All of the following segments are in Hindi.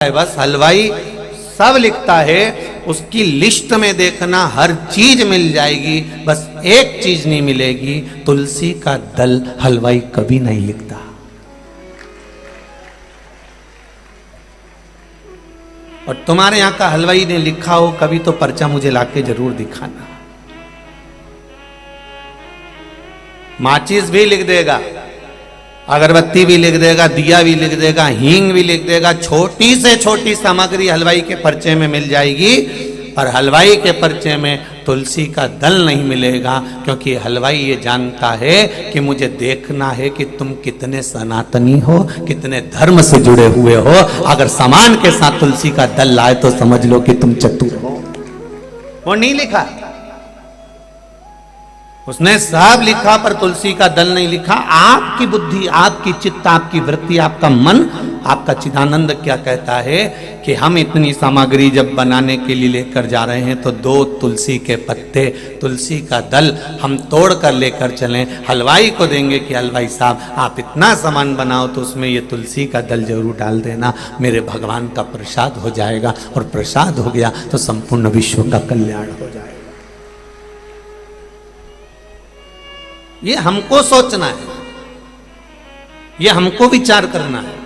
बस हलवाई सब लिखता है, उसकी लिस्ट में देखना हर चीज मिल जाएगी, बस एक चीज नहीं मिलेगी, तुलसी का दल हलवाई कभी नहीं लिखता। और तुम्हारे यहां का हलवाई ने लिखा हो कभी तो पर्चा मुझे लाके जरूर दिखाना। माचिस भी लिख देगा, अगरबत्ती भी लिख देगा, दिया भी लिख देगा, हींग भी लिख देगा, छोटी से छोटी सामग्री हलवाई के पर्चे में मिल जाएगी। और हलवाई के पर्चे में तुलसी का दल नहीं मिलेगा, क्योंकि हलवाई ये जानता है कि मुझे देखना है कि तुम कितने सनातनी हो, कितने धर्म से जुड़े हुए हो। अगर सामान के साथ तुलसी का दल लाए तो समझ लो कि तुम चतुर हो। वो नहीं लिखा, उसने सब लिखा पर तुलसी का दल नहीं लिखा। आपकी बुद्धि, आपकी चित्त, आपकी वृत्ति, आपका मन, आपका चिदानंद क्या कहता है कि हम इतनी सामग्री जब बनाने के लिए लेकर जा रहे हैं तो 2 तुलसी के पत्ते, तुलसी का दल हम तोड़ कर लेकर चलें, हलवाई को देंगे कि हलवाई साहब आप इतना सामान बनाओ तो उसमें ये तुलसी का दल जरूर डाल देना, मेरे भगवान का प्रसाद हो जाएगा। और प्रसाद हो गया तो संपूर्ण विश्व का कल्याण हो जाएगा। ये हमको सोचना है, ये हमको विचार करना है।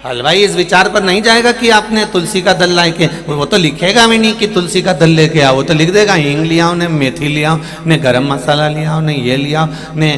हलवाई इस विचार पर नहीं जाएगा कि आपने तुलसी का दल लाए के, वो तो लिखेगा भी नहीं कि तुलसी का दल लेके आओ, वो तो लिख देगा हींग लियाओ, ने मेथी लियाओ, ने गरम मसाला लियाओ, ने ये लियाओ, ने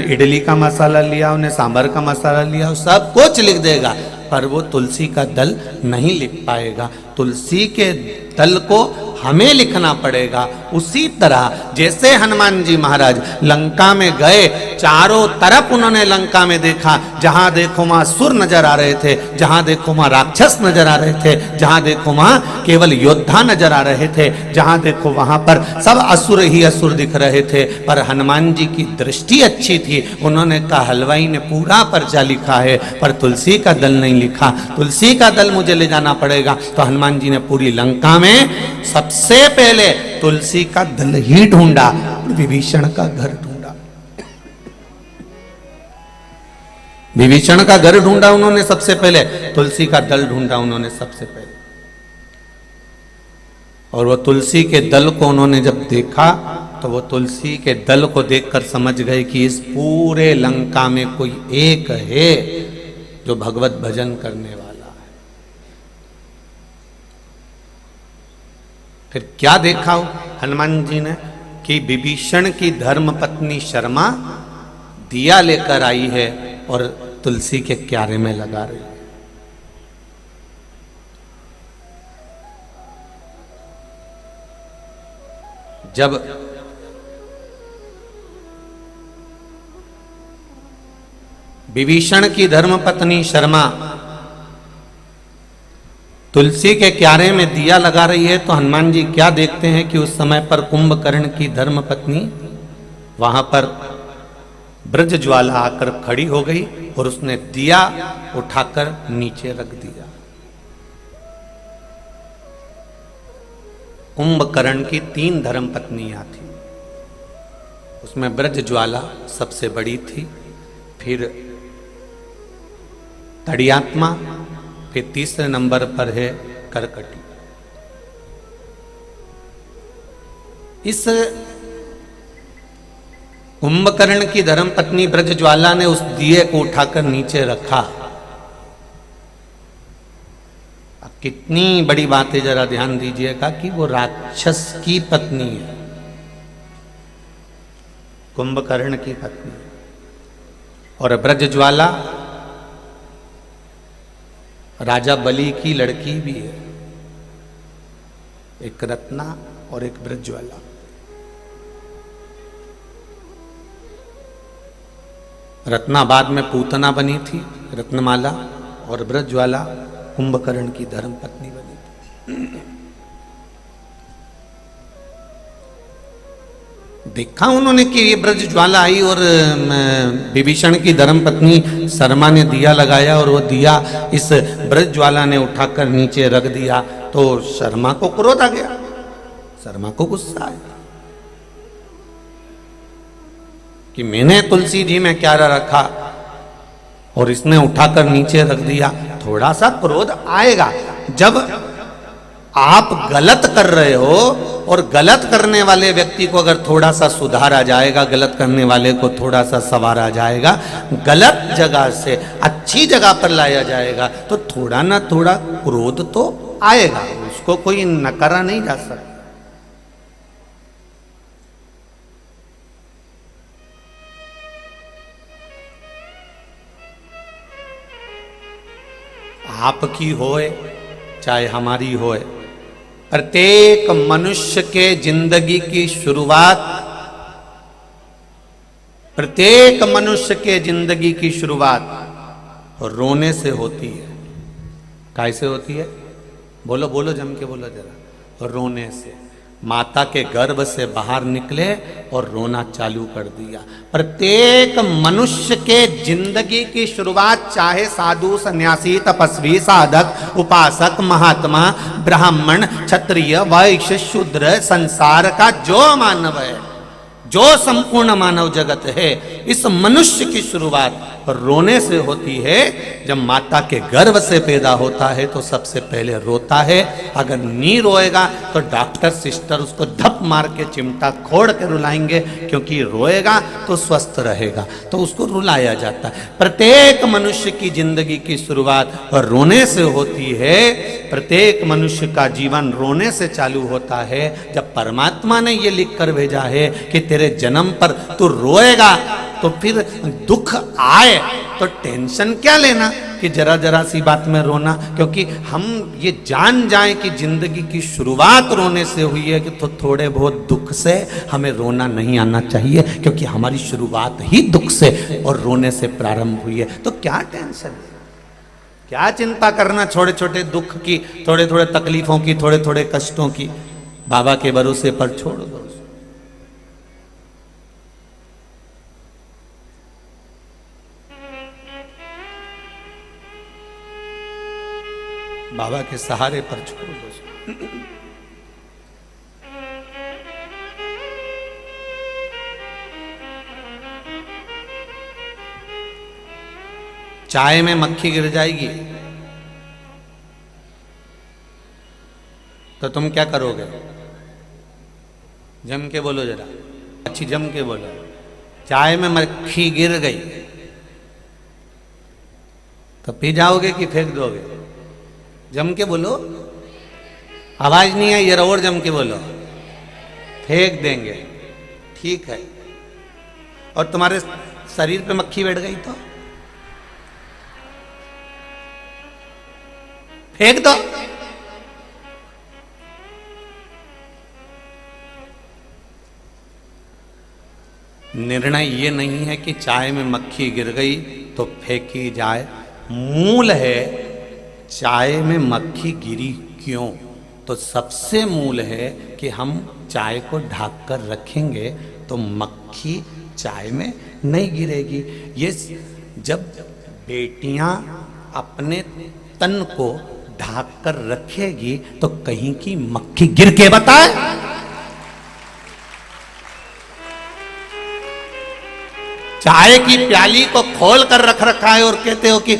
इडली का मसाला लियाओ, ने सांभर का मसाला लियाओ, सब कुछ लिख देगा, पर वो तुलसी का दल नहीं लिख पाएगा। तुलसी के दल को हमें लिखना पड़ेगा। उसी तरह जैसे हनुमान जी महाराज लंका में गए, चारों तरफ उन्होंने लंका में देखा, जहां देखो वहां असुर नजर आ रहे थे, जहां देखो वहां राक्षस नजर आ रहे थे, जहां देखो वहां केवल योद्धा नजर आ रहे थे, जहां देखो वहां पर सब असुर ही असुर दिख रहे थे। पर हनुमान जी की दृष्टि अच्छी थी, उन्होंने कहा हलवाई ने पूरा पर्चा लिखा है पर तुलसी का दल नहीं लिखा, तुलसी का दल मुझे ले जाना पड़ेगा। तो हनुमान जी ने पूरी लंका में सबसे पहले तुलसी का दल ही ढूंढा, विभीषण का घर ढूंढा, विभीषण का घर ढूंढा उन्होंने सबसे पहले, तुलसी का दल ढूंढा उन्होंने सबसे पहले। और वो तुलसी के दल को उन्होंने जब देखा तो वो तुलसी के दल को देखकर समझ गए कि इस पूरे लंका में कोई एक है जो भगवत भजन करने वाला। फिर क्या देखा हनुमान जी ने कि विभीषण की धर्म पत्नी शर्मा दिया लेकर आई है और तुलसी के क्यारे में लगा रही है। जब विभीषण की धर्म पत्नी शर्मा तुलसी के क्यारे में दिया लगा रही है तो हनुमान जी क्या देखते हैं कि उस समय पर कुंभकर्ण की धर्म पत्नी वहां पर ब्रज ज्वाला आकर खड़ी हो गई और उसने दिया उठाकर नीचे रख दिया। कुंभकर्ण की 3 धर्म पत्नियां थी, उसमें ब्रज ज्वाला सबसे बड़ी थी, फिर तड़ियात्मा, फिर तीसरे नंबर पर है करकटी। इस कुंभकर्ण की धर्मपत्नी ब्रज ज्वाला ने उस दिए को उठाकर नीचे रखा। अब कितनी बड़ी बात है, जरा ध्यान दीजिएगा कि वो राक्षस की पत्नी है, कुंभकर्ण की पत्नी, और ब्रज ज्वाला राजा बलि की लड़की भी है, एक रत्ना और एक ब्रजज्वाला। रत्ना बाद में पूतना बनी थी, रत्नमाला, और ब्रजज्वाला कुंभकर्ण की धर्म पत्नी बनी थी। देखा उन्होंने कि ये ब्रज ज्वाला आई और विभीषण की धर्मपत्नी शर्मा ने दिया लगाया और वो दिया इस ब्रज ज्वाला ने उठाकर नीचे रख दिया, तो शर्मा को क्रोध आ गया, शर्मा को गुस्सा आया कि मैंने तुलसी जी में क्यारा रखा और इसने उठाकर नीचे रख दिया। थोड़ा सा क्रोध आएगा। जब आप गलत कर रहे हो और गलत करने वाले व्यक्ति को अगर थोड़ा सा सुधारा जाएगा, गलत करने वाले को थोड़ा सा संवारा जाएगा, गलत जगह से अच्छी जगह पर लाया जाएगा, तो थोड़ा ना थोड़ा क्रोध तो आएगा, उसको कोई नकारा नहीं जा सकता। आपकी होए चाहे हमारी होए, प्रत्येक मनुष्य के जिंदगी की शुरुआत, प्रत्येक मनुष्य के जिंदगी की शुरुआत रोने से होती है। कैसे होती है? बोलो बोलो, जम के बोलो जरा। रोने से। माता के गर्भ से बाहर निकले और रोना चालू कर दिया। प्रत्येक मनुष्य के जिंदगी की शुरुआत, चाहे साधु, सन्यासी, तपस्वी, साधक, उपासक, महात्मा, ब्राह्मण, क्षत्रिय, वैश्य, शूद्र, संसार का जो मानव है, जो संपूर्ण मानव जगत है, इस मनुष्य की शुरुआत रोने से होती है। जब माता के गर्भ से पैदा होता है तो सबसे पहले रोता है। अगर नहीं रोएगा तो डॉक्टर सिस्टर उसको धप मार के चिमटा खोड़ के रुलाएंगे, क्योंकि रोएगा तो स्वस्थ रहेगा, तो उसको रुलाया जाता है। प्रत्येक मनुष्य की जिंदगी की शुरुआत रोने से होती है। प्रत्येक मनुष्य का जीवन रोने से चालू होता है। जब परमात्मा ने ये लिख कर भेजा है कि तेरे जन्म पर तू रोएगा, तो फिर दुख आए तो टेंशन क्या लेना कि जरा जरा सी बात में रोना, क्योंकि हम ये जान जाएं कि जिंदगी की शुरुआत रोने से हुई है, कि तो थोड़े बहुत दुख से हमें रोना नहीं आना चाहिए, क्योंकि हमारी शुरुआत ही दुख से और रोने से प्रारंभ हुई है। तो क्या टेंशन है, क्या चिंता करना छोटे छोटे दुख की, थोड़े थोड़े तकलीफों की, थोड़े थोड़े कष्टों की। बाबा के भरोसे पर छोड़ दो। बाबा के सहारे पर छोड़ दो। चाय में मक्खी गिर जाएगी तो तुम क्या करोगे? जम के बोलो जरा, अच्छी जम के बोलो। चाय में मक्खी गिर गई तो पी जाओगे कि फेंक दोगे? जम के बोलो, आवाज नहीं आई, जरा और जम के बोलो। फेंक देंगे, ठीक है। और तुम्हारे शरीर पे मक्खी बैठ गई तो फेंक दो। निर्णय ये नहीं है कि चाय में मक्खी गिर गई तो फेंकी जाए। मूल है चाय में मक्खी गिरी क्यों, तो सबसे मूल है कि हम चाय को ढक कर रखेंगे तो मक्खी चाय में नहीं गिरेगी। ये जब बेटियां अपने तन को ढक कर रखेगी तो कहीं की मक्खी गिर के बताए। चाय की प्याली को खोल कर रख रखा है और कहते हो कि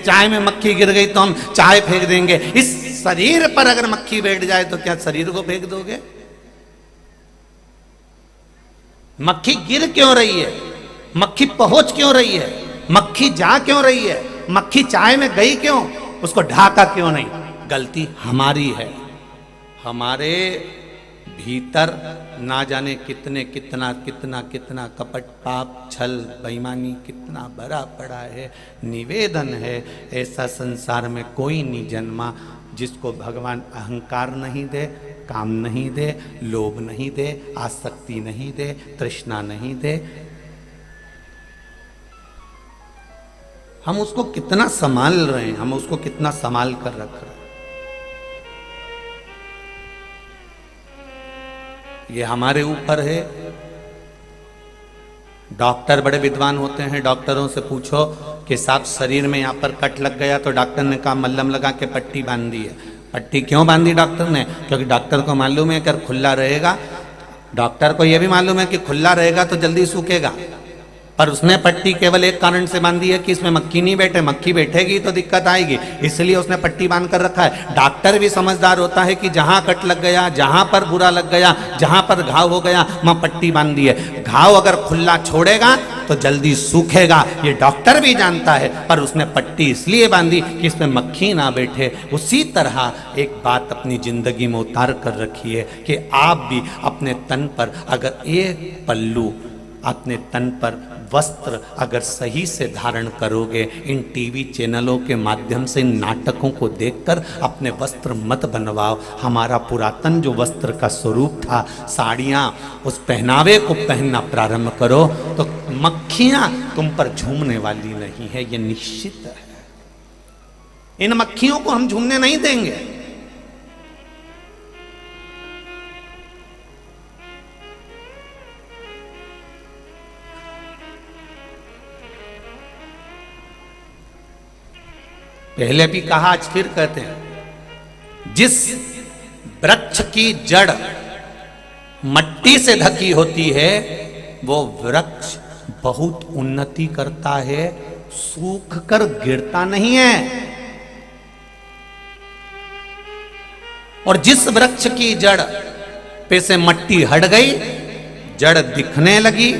चाय में मक्खी गिर गई तो हम चाय फेंक देंगे। इस शरीर पर अगर मक्खी बैठ जाए तो क्या शरीर को फेंक दोगे? मक्खी गिर क्यों रही है? मक्खी पहुंच क्यों रही है? मक्खी जा क्यों रही है? मक्खी चाय में गई क्यों? उसको ढाका क्यों नहीं? गलती हमारी है। हमारे भीतर ना जाने कितने कितना कितना कितना कपट, पाप, छल, बेईमानी कितना भरा पड़ा है। निवेदन है, ऐसा संसार में कोई नहीं जन्मा जिसको भगवान अहंकार नहीं दे, काम नहीं दे, लोभ नहीं दे, आसक्ति नहीं दे, तृष्णा नहीं दे। हम उसको कितना संभाल रहे हैं, हम उसको कितना संभाल कर रख रहे हैं। ये हमारे ऊपर है। डॉक्टर बड़े विद्वान होते हैं, डॉक्टरों से पूछो कि साहब शरीर में यहाँ पर कट लग गया, तो डॉक्टर ने कहा मल्लम लगा के पट्टी बांध दी है। पट्टी क्यों बांधी डॉक्टर ने? क्योंकि डॉक्टर को मालूम है अगर खुला रहेगा, डॉक्टर को यह भी मालूम है कि खुला रहेगा तो जल्दी सूखेगा, पर उसने पट्टी केवल एक कारण से बांधी है कि इसमें मक्खी नहीं बैठे, मक्खी बैठेगी तो दिक्कत आएगी, इसलिए उसने पट्टी बांध कर रखा है। डॉक्टर भी समझदार होता है कि जहां कट लग गया, जहां पर बुरा लग गया, जहां पर घाव हो गया, वहां पट्टी बांध दी है। घाव अगर खुला छोड़ेगा तो जल्दी सूखेगा, ये डॉक्टर भी जानता है, पर उसने पट्टी इसलिए बांधी कि इसमें मक्खी ना बैठे। उसी तरह एक बात अपनी जिंदगी में उतार कर रखिए कि आप भी अपने तन पर अगर एक पल्लू, अपने तन पर वस्त्र अगर सही से धारण करोगे, इन टीवी चैनलों के माध्यम से, इन नाटकों को देखकर अपने वस्त्र मत बनवाओ। हमारा पुरातन जो वस्त्र का स्वरूप था, साड़ियाँ, उस पहनावे को पहनना प्रारंभ करो तो मक्खियाँ तुम पर झूमने वाली नहीं है, ये निश्चित है। इन मक्खियों को हम झूमने नहीं देंगे। पहले भी कहा, आज फिर कहते हैं, जिस वृक्ष की जड़ मट्टी से ढकी होती है वो वृक्ष बहुत उन्नति करता है, सूख कर गिरता नहीं है। और जिस वृक्ष की जड़ पे से मट्टी हट गई, जड़ दिखने लगी,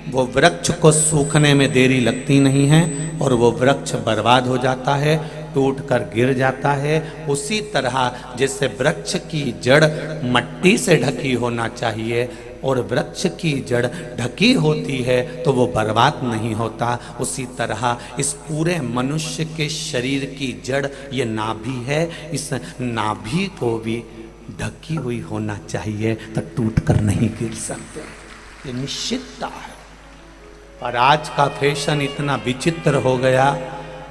वो वृक्ष को सूखने में देरी लगती नहीं है और वो वृक्ष बर्बाद हो जाता है, टूट कर गिर जाता है। उसी तरह जैसे वृक्ष की जड़ मट्टी से ढकी होना चाहिए और वृक्ष की जड़ ढकी होती है तो वो बर्बाद नहीं होता, उसी तरह इस पूरे मनुष्य के शरीर की जड़ ये नाभि है, इस नाभि को भी ढकी हुई होना चाहिए तो टूट कर नहीं गिर सकते, ये निश्चितता है। पर आज का फैशन इतना विचित्र हो गया,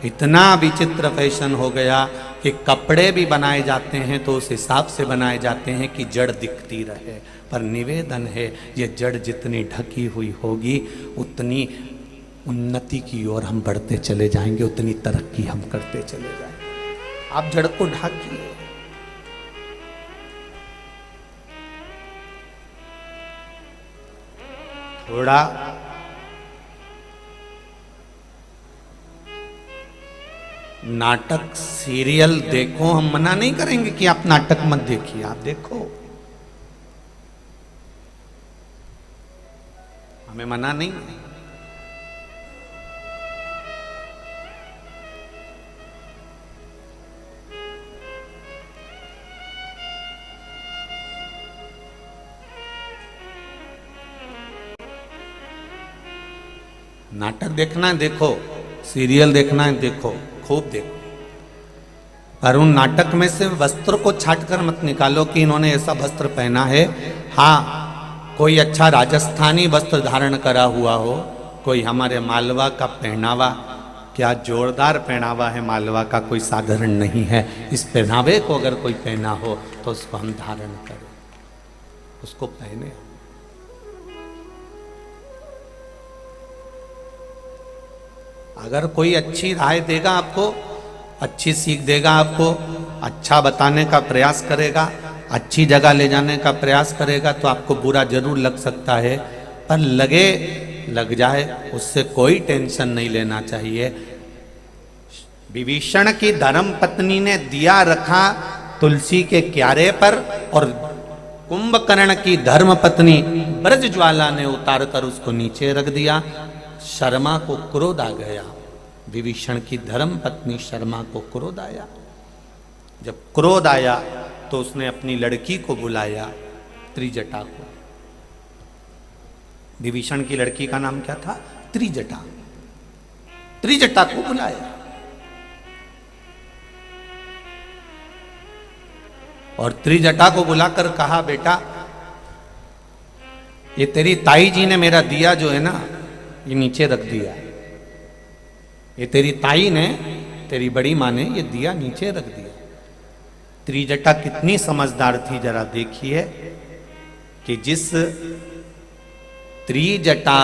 इतना विचित्र फैशन हो गया कि कपड़े भी बनाए जाते हैं तो उस हिसाब से बनाए जाते हैं कि जड़ दिखती रहे। पर निवेदन है, ये जड़ जितनी ढकी हुई होगी उतनी उन्नति की ओर हम बढ़ते चले जाएंगे, उतनी तरक्की हम करते चले जाएंगे। आप जड़ को ढाकिए। थोड़ा नाटक सीरियल देखो, हम मना नहीं करेंगे कि आप नाटक मत देखिए, आप देखो, हमें मना नहीं। नाटक देखना है देखो, सीरियल देखना है देखो, खूब देखो, पर उन नाटक में से वस्त्र को छांटकर मत निकालो कि इन्होंने ऐसा वस्त्र पहना है। हाँ, कोई अच्छा राजस्थानी वस्त्र धारण करा हुआ हो, कोई हमारे मालवा का पहनावा, क्या जोरदार पहनावा है मालवा का, कोई साधारण नहीं है। इस पहनावे को अगर कोई पहना हो तो उसको हम धारण करें, उसको पहने। अगर कोई अच्छी राय देगा आपको, अच्छी सीख देगा आपको, अच्छा बताने का प्रयास करेगा, अच्छी जगह ले जाने का प्रयास करेगा तो आपको बुरा जरूर लग सकता है, पर लगे लग जाए उससे कोई टेंशन नहीं लेना चाहिए। विभीषण की धर्म पत्नी ने दिया रखा तुलसी के क्यारे पर और कुंभकर्ण की धर्म पत्नी ब्रज ज्वाला ने उतार कर उसको नीचे रख दिया। शर्मा को क्रोध आ गया, विभीषण की धर्म पत्नी शर्मा को क्रोध आया। जब क्रोध आया तो उसने अपनी लड़की को बुलाया, त्रिजटा को। विभीषण की लड़की का नाम क्या था? त्रिजटा। त्रिजटा को बुलाया और त्रिजटा को बुलाकर कहा, बेटा ये तेरी ताई जी ने मेरा दिया जो है ना ये नीचे रख दिया। ये तेरी ताई ने, तेरी बड़ी माँ ने ये दिया नीचे रख दिया। त्रिजटा कितनी समझदार थी जरा देखिए कि जिस त्रिजटा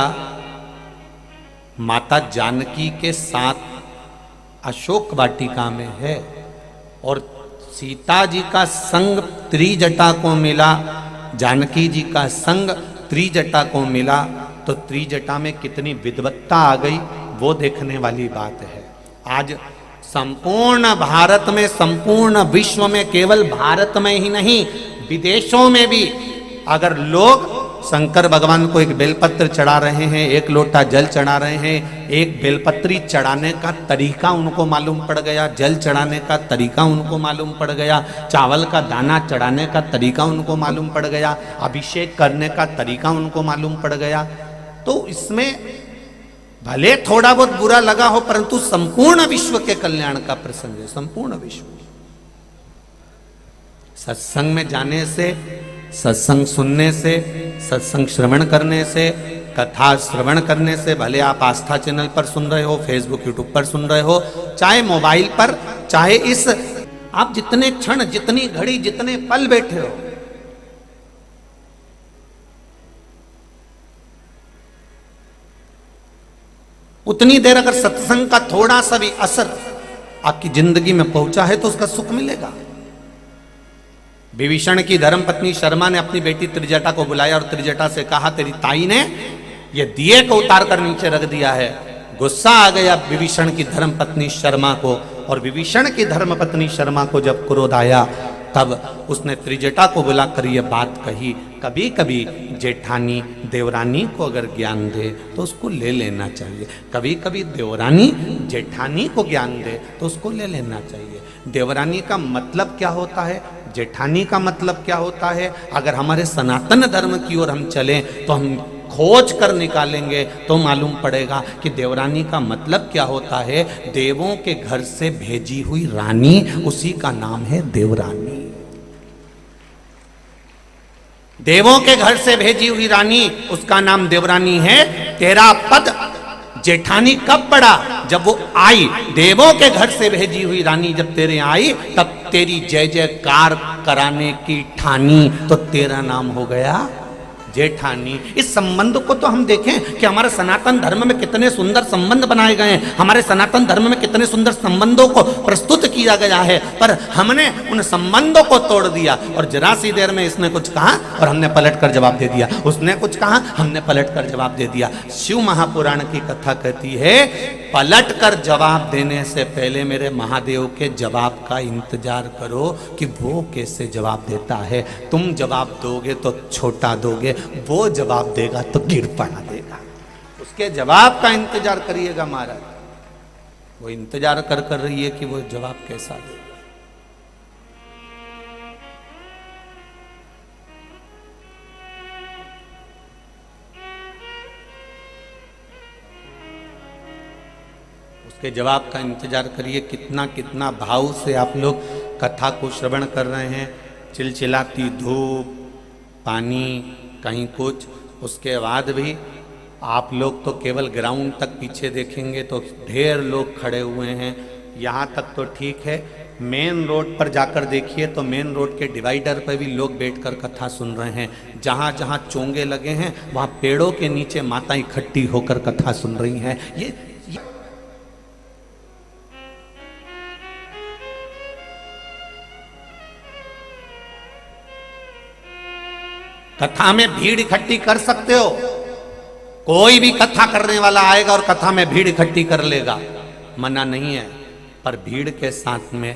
माता जानकी के साथ अशोक वाटिका में है और सीता जी का संग त्रिजटा को मिला, जानकी जी का संग त्रिजटा को मिला, तो त्रिजटा में कितनी विद्वत्ता आ गई, वो देखने वाली बात है। आज संपूर्ण भारत में, संपूर्ण विश्व में, केवल भारत में ही नहीं विदेशों में भी अगर लोग शंकर भगवान को एक बेलपत्र चढ़ा रहे हैं, एक लोटा जल चढ़ा रहे हैं, एक बेलपत्री चढ़ाने का तरीका उनको मालूम पड़ गया, जल चढ़ाने का तरीका उनको मालूम पड़ गया, चावल का दाना चढ़ाने का तरीका उनको मालूम पड़ गया, अभिषेक करने का तरीका उनको मालूम पड़ गया, तो इसमें भले थोड़ा बहुत बुरा लगा हो, परंतु संपूर्ण विश्व के कल्याण का प्रसंग है। संपूर्ण विश्व सत्संग में जाने से, सत्संग सुनने से, सत्संग श्रवण करने से, कथा श्रवण करने से, भले आप आस्था चैनल पर सुन रहे हो, फेसबुक यूट्यूब पर सुन रहे हो, चाहे मोबाइल पर, चाहे इस आप जितने क्षण, जितनी घड़ी, जितने पल बैठे हो, उतनी देर अगर सत्संग का थोड़ा सा भी असर आपकी जिंदगी में पहुंचा है तो उसका सुख मिलेगा। विभीषण की धर्मपत्नी शर्मा ने अपनी बेटी त्रिजटा को बुलाया और त्रिजटा से कहा, तेरी ताई ने ये दिए को उतार कर नीचे रख दिया है। गुस्सा आ गया विभीषण की धर्मपत्नी शर्मा को, और विभीषण की धर्मपत्नी शर्मा को जब क्रोध आया तब उसने त्रिजटा को बुलाकर यह बात कही, कभी कभी जेठानी देवरानी को अगर ज्ञान दे तो उसको ले लेना चाहिए, कभी कभी देवरानी जेठानी को ज्ञान दे तो उसको ले लेना चाहिए। देवरानी का मतलब क्या होता है, जेठानी का मतलब क्या होता है, अगर हमारे सनातन धर्म की ओर हम चलें तो हम खोज कर निकालेंगे तो मालूम पड़ेगा कि देवरानी का मतलब क्या होता है। देवों के घर से भेजी हुई रानी, उसी का नाम है देवरानी। देवों के घर से भेजी हुई रानी, उसका नाम देवरानी है। तेरा पद जेठानी कब पड़ा, जब वो आई, देवों के घर से भेजी हुई रानी जब तेरे आई तब तेरी जय जयकार कराने की ठानी, तो तेरा नाम हो गया जेठानी। इस संबंध को तो हम देखें कि हमारे सनातन धर्म में कितने सुंदर संबंध बनाए गए हैं, हमारे सनातन धर्म में कितने सुंदर संबंधों को प्रस्तुत किया गया है, पर हमने उन संबंधों को तोड़ दिया। और जरा सी देर में इसने कुछ कहा और हमने पलट कर जवाब दे दिया, उसने कुछ कहा, हमने पलट कर जवाब दे दिया। शिव महापुराण की कथा कहती है, पलट कर जवाब देने से पहले मेरे महादेव के जवाब का इंतजार करो कि वो कैसे जवाब देता है। तुम जवाब दोगे तो छोटा दोगे, वो जवाब देगा तो गिर पड़ा देगा। उसके जवाब का इंतजार करिएगा महाराज, वो इंतजार कर रही है कि वो जवाब कैसा देगा। उसके जवाब का इंतजार करिए। कितना कितना भाव से आप लोग कथा को श्रवण कर रहे हैं। चिलचिलाती धूप, पानी, कहीं कुछ, उसके बाद भी आप लोग तो केवल ग्राउंड तक पीछे देखेंगे तो ढेर लोग खड़े हुए हैं। यहाँ तक तो ठीक है, मेन रोड पर जाकर देखिए तो मेन रोड के डिवाइडर पर भी लोग बैठकर कथा सुन रहे हैं। जहाँ जहाँ चोंगे लगे हैं वहाँ पेड़ों के नीचे माता इकट्ठी होकर कथा सुन रही हैं। ये कथा में भीड़ इकट्ठी कर सकते हो, कोई भी कथा करने वाला आएगा और कथा में भीड़ इकट्ठी कर लेगा, मना नहीं है, पर भीड़ के साथ में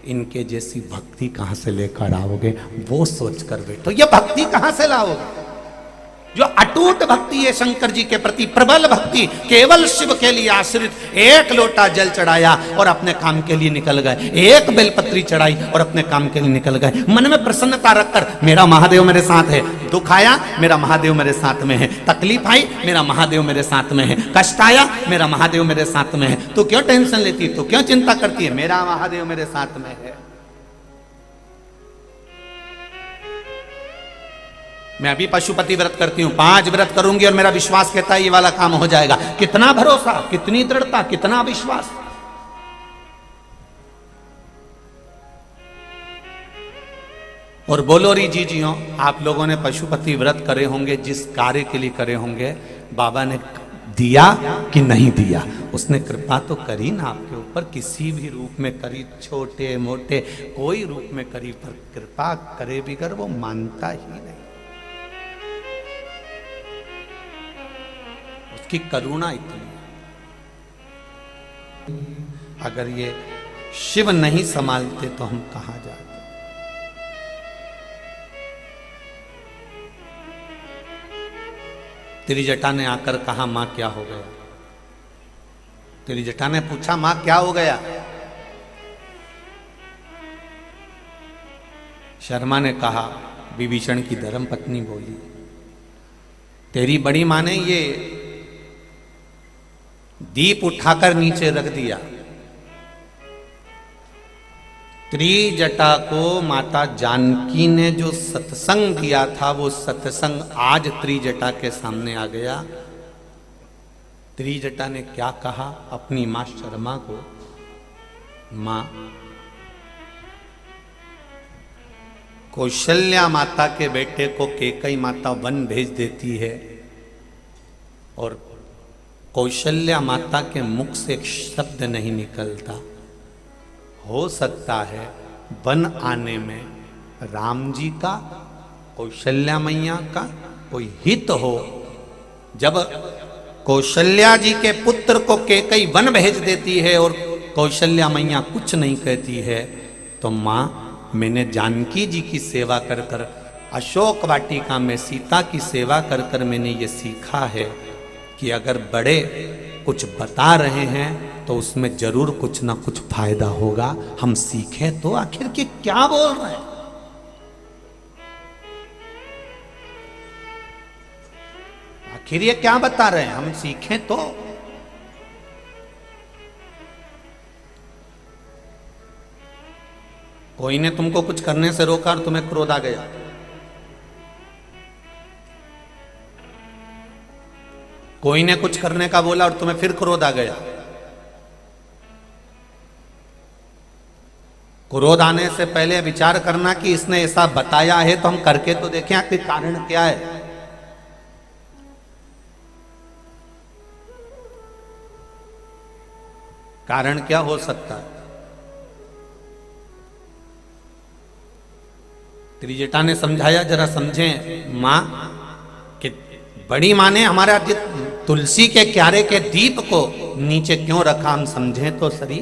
इनके जैसी भक्ति कहां से लेकर आओगे, वो सोचकर बैठो। ये भक्ति कहां से लाओगे? जो अटूट भक्ति है शंकर जी के प्रति, प्रबल भक्ति, केवल शिव के लिए आश्रित, एक लोटा जल चढ़ाया और अपने काम के लिए निकल गए, एक बेलपत्री चढ़ाई और अपने काम के लिए निकल गए। मन में प्रसन्नता रखकर मेरा महादेव मेरे साथ है, दुख आया मेरा महादेव मेरे साथ में है, तकलीफ आई मेरा महादेव मेरे साथ में है, कष्ट आया मेरा महादेव मेरे साथ में है। तू क्यों टेंशन लेती है, तू क्यों चिंता करती है, मेरा महादेव मेरे साथ में है। मैं अभी पशुपति व्रत करती हूं, 5 व्रत करूंगी और मेरा विश्वास कहता है ये वाला काम हो जाएगा। कितना भरोसा, कितनी दृढ़ता, कितना विश्वास। और बोलो री जीजियों, आप लोगों ने पशुपति व्रत करे होंगे, जिस कार्य के लिए करे होंगे, बाबा ने दिया कि नहीं दिया? उसने कृपा तो करी ना आपके ऊपर, किसी भी रूप में करी, छोटे मोटे कोई रूप में करी, पर कृपा करे बिगर वो मानता ही नहीं। कि करुणा इतनी। अगर ये शिव नहीं संभालते तो हम कहां जाते। त्रिजटा ने आकर कहा, मां क्या हो गया? त्रिजटा ने पूछा, मां क्या हो गया? शर्मा ने कहा, विभीषण की धर्म पत्नी बोली, तेरी बड़ी मां ने ये दीप उठाकर नीचे रख दिया। त्रिजटा को माता जानकी ने जो सत्संग दिया था, वो सत्संग आज त्रिजटा के सामने आ गया। त्रिजटा ने क्या कहा अपनी मां शर्मा को? मां, कौशल्या माता के बेटे को कैकेयी माता वन भेज देती है और कौशल्या माता के मुख से एक शब्द नहीं निकलता। हो सकता है वन आने में राम जी का, कौशल्या मैया का कोई हित हो। जब कौशल्या जी के पुत्र को कैकेयी वन भेज देती है और कौशल्या मैया कुछ नहीं कहती है, तो मां, मैंने जानकी जी की सेवा कर कर, अशोक वाटिका में सीता की सेवा कर कर मैंने ये सीखा है कि अगर बड़े कुछ बता रहे हैं तो उसमें जरूर कुछ ना कुछ फायदा होगा। हम सीखें तो आखिर के क्या बोल रहे हैं? आखिर ये क्या बता रहे हैं? हम सीखें तो। कोई ने तुमको कुछ करने से रोका और तुम्हें क्रोध आ गया, कोई ने कुछ करने का बोला और तुम्हें फिर क्रोध आ गया। क्रोध आने से पहले विचार करना कि इसने ऐसा बताया है तो हम करके तो देखें आखिर कारण क्या है। कारण क्या हो सकता है? त्रिजटा ने समझाया, जरा समझें मां, कि बड़ी मां ने हमारा तुलसी के क्यारे के दीप को नीचे क्यों रखा, हम समझें तो सही।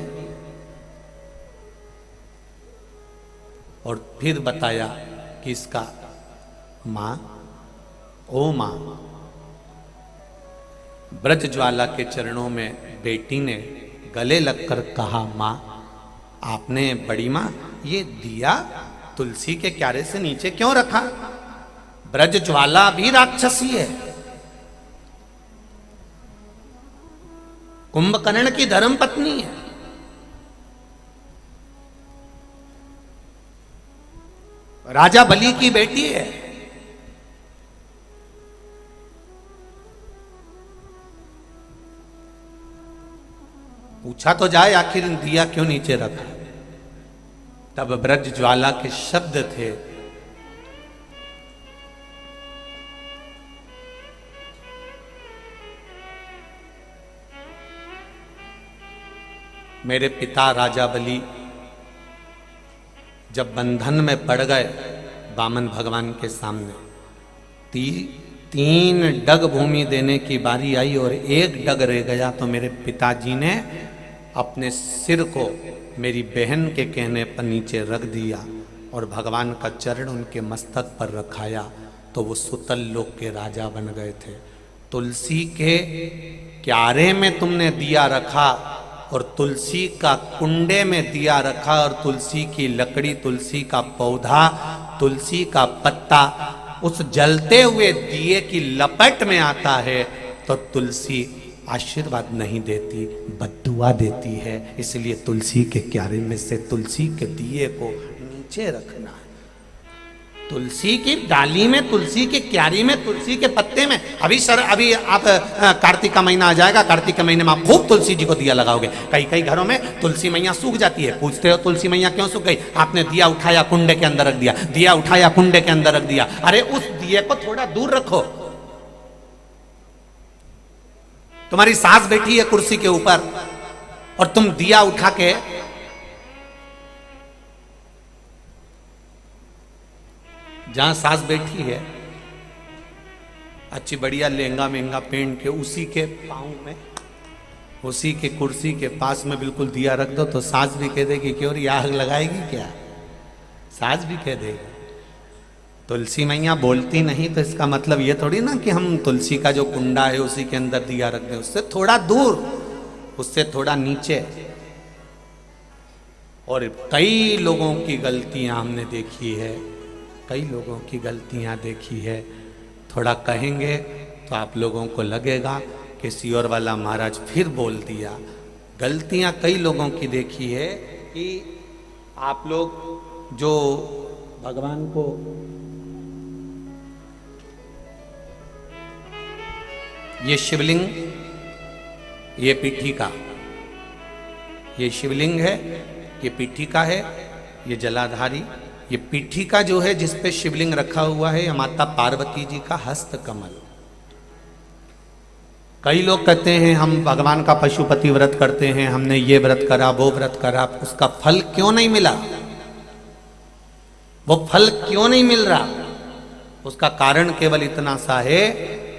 और फिर बताया कि इसका मां, ओ मां, ब्रजज्वाला के चरणों में बेटी ने गले लगकर कहा, मां, आपने बड़ी मां ये दिया तुलसी के क्यारे से नीचे क्यों रखा? ब्रजज्वाला भी राक्षसी है, कुंभकर्ण की धर्म पत्नी है। राजा बलि की बेटी है। पूछा तो जाए आखिर दिया क्यों नीचे रखा? तब ब्रजज्वाला के शब्द थे, मेरे पिता राजा बलि जब बंधन में पड़ गए वामन भगवान के सामने, तीन डग भूमि देने की बारी आई और एक डग रह गया, तो मेरे पिताजी ने अपने सिर को मेरी बहन के कहने पर नीचे रख दिया और भगवान का चरण उनके मस्तक पर रखाया, तो वो सुतल लोक के राजा बन गए थे। तुलसी के क्यारे में तुमने दिया रखा और तुलसी का कुंडे में दिया रखा और तुलसी की लकड़ी, तुलसी का पौधा, तुलसी का पत्ता उस जलते हुए दिए की लपट में आता है, तो तुलसी आशीर्वाद नहीं देती, बद्दुआ देती है। इसलिए तुलसी के क्यारे में से तुलसी के दिए को नीचे रखना है। तुलसी की डाली में, तुलसी के क्यारी में, तुलसी के पत्ते में। अभी आप कार्तिक का महीना आ जाएगा, कार्तिक के महीने में आप खूब तुलसी जी को दिया लगाओगे। कई घरों में तुलसी मैया सूख जाती है, पूछते हो तुलसी मैया क्यों सूख गई? आपने दिया उठाया कुंडे के अंदर रख दिया, दिया उठाया कुंडे के अंदर रख दिया। अरे उस दिए को थोड़ा दूर रखो। तुम्हारी सास बैठी है कुर्सी के ऊपर और तुम दिया उठा के जहां सास बैठी है, अच्छी बढ़िया लहंगा महंगा पहन के उसी के पाँव में, उसी के कुर्सी के पास में बिल्कुल दिया रख दो तो सास भी कह देगी कि और ये आग लगाएगी क्या, सास भी कह देगी। तुलसी मैया बोलती नहीं तो इसका मतलब ये थोड़ी ना कि हम तुलसी का जो कुंडा है उसी के अंदर दिया रख दें, उससे थोड़ा दूर, उससे थोड़ा नीचे। और कई लोगों की गलतियां हमने देखी है, कई लोगों की गलतियां देखी है। थोड़ा कहेंगे तो आप लोगों को लगेगा कि सियोर वाला महाराज फिर बोल दिया। गलतियां कई लोगों की देखी है कि आप लोग जो भगवान को ये शिवलिंग, ये पीठिका, ये शिवलिंग है, ये पीठिका है, ये जलाधारी, ये पीठिका जो है जिस पे शिवलिंग रखा हुआ है, ये माता पार्वती जी का हस्त कमल। कई लोग कहते हैं हम भगवान का पशुपति व्रत करते हैं, हमने ये व्रत करा वो व्रत करा, उसका फल क्यों नहीं मिला, वो फल क्यों नहीं मिल रहा? उसका कारण केवल इतना सा है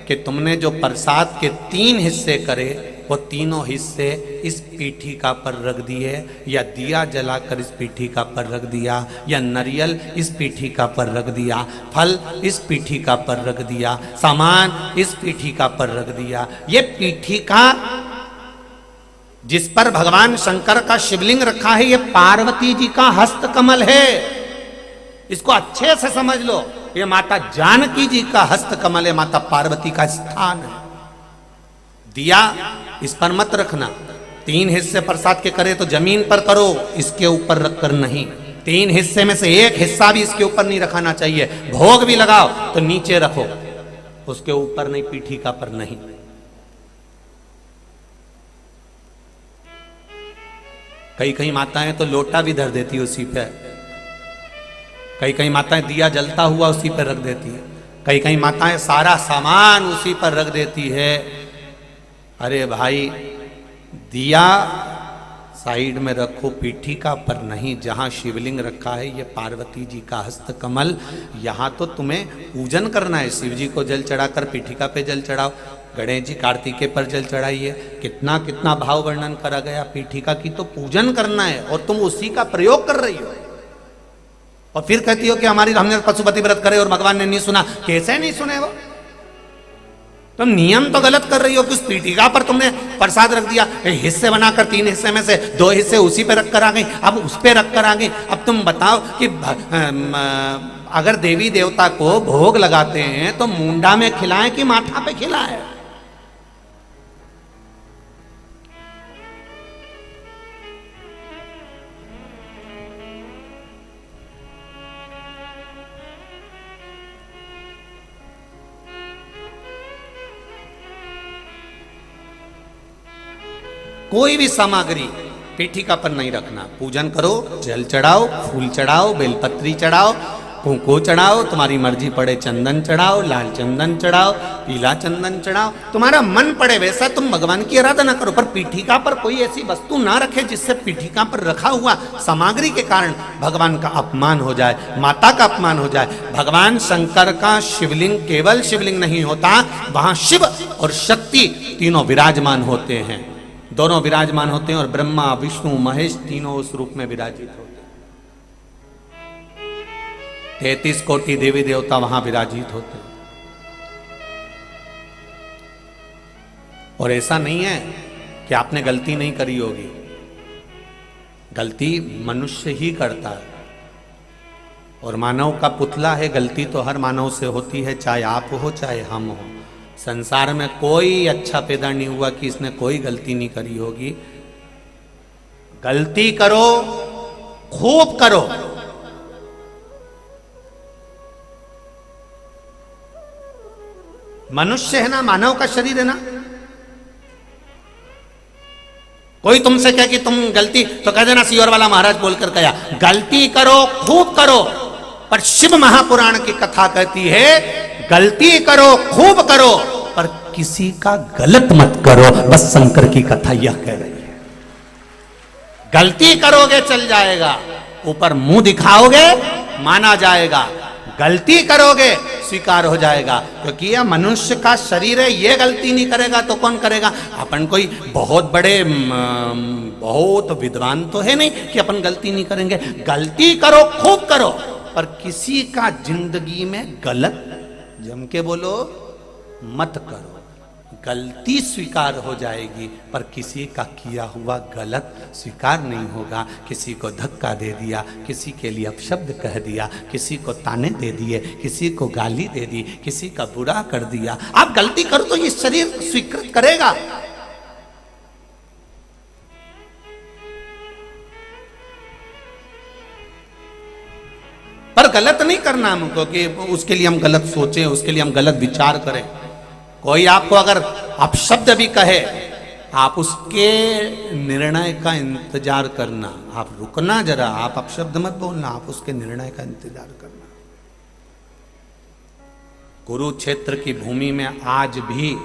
कि तुमने जो प्रसाद के 3 हिस्से करे वो तीनों हिस्से इस पीठिका पर रख दिए, या दिया जलाकर इस पीठिका पर रख दिया, या नारियल इस पीठिका पर रख दिया, फल इस पीठिका पर रख दिया, सामान इस पीठिका पर रख दिया। ये पीठिका जिस पर भगवान शंकर का शिवलिंग रखा है, ये पार्वती जी का हस्त कमल है। इसको अच्छे से समझ लो, ये माता जानकी जी का हस्त कमल है, माता पार्वती का स्थान है। दिया इस पर मत रखना। 3 हिस्से प्रसाद के करे तो जमीन पर करो, इसके ऊपर रखकर नहीं। 3 हिस्से में से 1 हिस्सा भी इसके ऊपर नहीं रखाना चाहिए। भोग भी लगाओ तो नीचे रखो, उसके ऊपर नहीं, पीठिका पर नहीं। कई कई माताएं तो लोटा भी धर देती उसी पे, कई कई माताएं दिया जलता हुआ उसी पर रख देती है, कई कई माताएं सारा सामान उसी पर रख देती है। अरे भाई, दिया साइड में रखो, पीठिका पर नहीं। जहां शिवलिंग रखा है ये पार्वती जी का हस्त कमल, यहां तो तुम्हें पूजन करना है। शिव जी को जल चढ़ाकर पीठिका पे जल चढ़ाओ, गणेश जी कार्तिकेय पर जल चढ़ाइए। कितना कितना भाव वर्णन करा गया। पीठिका की तो पूजन करना है और तुम उसी का प्रयोग कर रही हो, और फिर कहती हो कि हमने पशुपति व्रत करे और भगवान ने नहीं सुना। कैसे नहीं सुने? वो तुम नियम तो गलत कर रही हो कि उस पीठिका पर तुमने प्रसाद रख दिया, हिस्से बनाकर 3 हिस्से में से 2 हिस्से उसी पे रख कर आ गई, अब उस पे रख कर आ गई। अब तुम बताओ कि अगर देवी देवता को भोग लगाते हैं तो मुंडा में खिलाएं कि माथा पे खिलाएं? कोई भी सामग्री पीठिका पर नहीं रखना। पूजन करो, जल चढ़ाओ, फूल चढ़ाओ, बेलपत्री चढ़ाओ, कुंकू चढ़ाओ, तुम्हारी मर्जी पड़े चंदन चढ़ाओ, लाल चंदन चढ़ाओ, पीला चंदन चढ़ाओ, तुम्हारा मन पड़े वैसा तुम भगवान की आराधना करो। पर पीठिका पर कोई ऐसी वस्तु ना रखे जिससे पीठिका पर रखा हुआ सामग्री के कारण भगवान का अपमान हो जाए, माता का अपमान हो जाए। भगवान शंकर का शिवलिंग केवल शिवलिंग नहीं होता, वहां शिव और शक्ति तीनों विराजमान होते हैं, दोनों विराजमान होते हैं। और ब्रह्मा विष्णु महेश तीनों उस रूप में विराजित होते हैं। 33 कोटि देवी देवता वहां विराजित होते हैं। और ऐसा नहीं है कि आपने गलती नहीं करी होगी, गलती मनुष्य ही करता है। और मानव का पुतला है, गलती तो हर मानव से होती है, चाहे आप हो चाहे हम हो। संसार में कोई अच्छा पैदा नहीं हुआ कि इसने कोई गलती नहीं करी होगी। गलती करो, खूब करो। मनुष्य है ना, मानव का शरीर है ना। कोई तुमसे कहे कि तुम गलती, तो कह देना सियोर वाला महाराज बोलकर कहा, गलती करो, खूब करो। पर शिव महापुराण की कथा कहती है, गलती करो, खूब करो, पर किसी का गलत मत करो। बस शंकर की कथा यह कह रही है। गलती करोगे चल जाएगा, ऊपर मुंह दिखाओगे माना जाएगा। गलती करोगे स्वीकार हो जाएगा, क्योंकि यह मनुष्य का शरीर है, ये गलती नहीं करेगा तो कौन करेगा। अपन कोई बहुत बड़े बहुत विद्वान तो है नहीं कि अपन गलती नहीं करेंगे। गलती करो, खूब करो, पर किसी का जिंदगी में गलत, जम के बोलो, मत करो। गलती स्वीकार हो जाएगी पर किसी का किया हुआ गलत स्वीकार नहीं होगा। किसी को धक्का दे दिया, किसी के लिए अपशब्द कह दिया, किसी को ताने दे दिए, किसी को गाली दे दी, किसी का बुरा कर दिया, आप गलती करो तो ये शरीर स्वीकृत करेगा। पर गलत नहीं करना हमको कि उसके लिए हम गलत सोचें, उसके लिए हम गलत विचार करें। कोई आपको अगर अपशब्द भी कहे, आप उसके निर्णय का इंतजार करना, आप रुकना जरा, आप अपशब्द मत बोलना, आप उसके निर्णय का इंतजार करना। कुरुक्षेत्र की भूमि में आज भी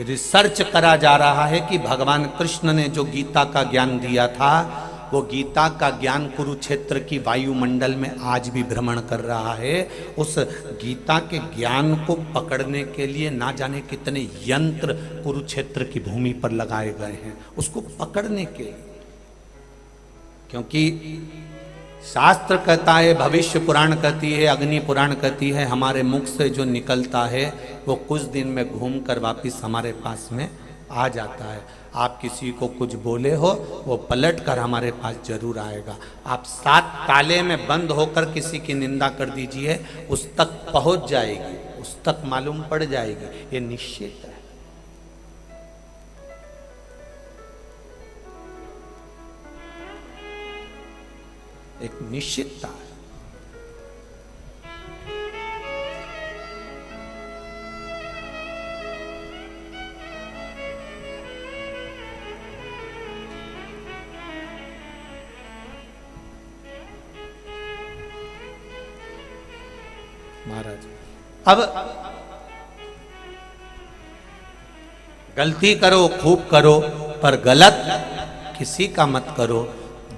रिसर्च करा जा रहा है कि भगवान कृष्ण ने जो गीता का ज्ञान दिया था, वो गीता का ज्ञान कुरुक्षेत्र की वायुमंडल में आज भी भ्रमण कर रहा है। उस गीता के ज्ञान को पकड़ने के लिए ना जाने कितने यंत्र कुरुक्षेत्र की भूमि पर लगाए गए हैं, उसको पकड़ने के लिए। क्योंकि शास्त्र कहता है, भविष्य पुराण कहती है, अग्नि पुराण कहती है, हमारे मुख से जो निकलता है वो कुछ दिन में घूम कर वापिस हमारे पास में आ जाता है। आप किसी को कुछ बोले हो, वो पलट कर हमारे पास जरूर आएगा। आप 7 ताले में बंद होकर किसी की निंदा कर दीजिए, उस तक पहुंच जाएगी, उस तक मालूम पड़ जाएगी, ये निश्चित है। एक निश्चितता है। महाराज अब गलती करो, खूब करो, पर गलत किसी का मत करो।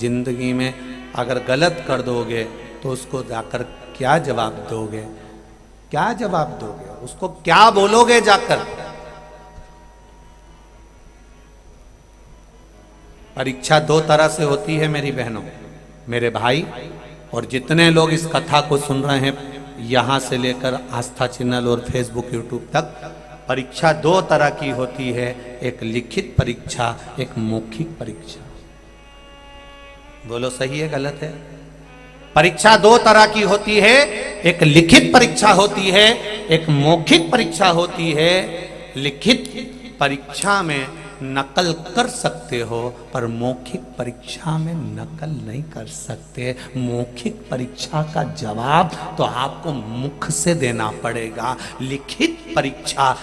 जिंदगी में अगर गलत कर दोगे तो उसको जाकर क्या जवाब दोगे, क्या जवाब दोगे, उसको क्या बोलोगे जाकर। परीक्षा 2 तरह से होती है मेरी बहनों, मेरे भाई, और जितने लोग इस कथा को सुन रहे हैं यहां से लेकर आस्था चैनल और फेसबुक यूट्यूब तक, परीक्षा 2 तरह की होती है, एक लिखित परीक्षा, एक मौखिक परीक्षा। बोलो सही है गलत है? परीक्षा 2 तरह की होती है, एक लिखित परीक्षा होती है, एक मौखिक परीक्षा होती है। लिखित परीक्षा में नकल कर सकते हो, पर मौखिक परीक्षा में नकल नहीं कर सकते। मौखिक परीक्षा का जवाब तो आपको मुख से देना पड़ेगा। लिखित परीक्षा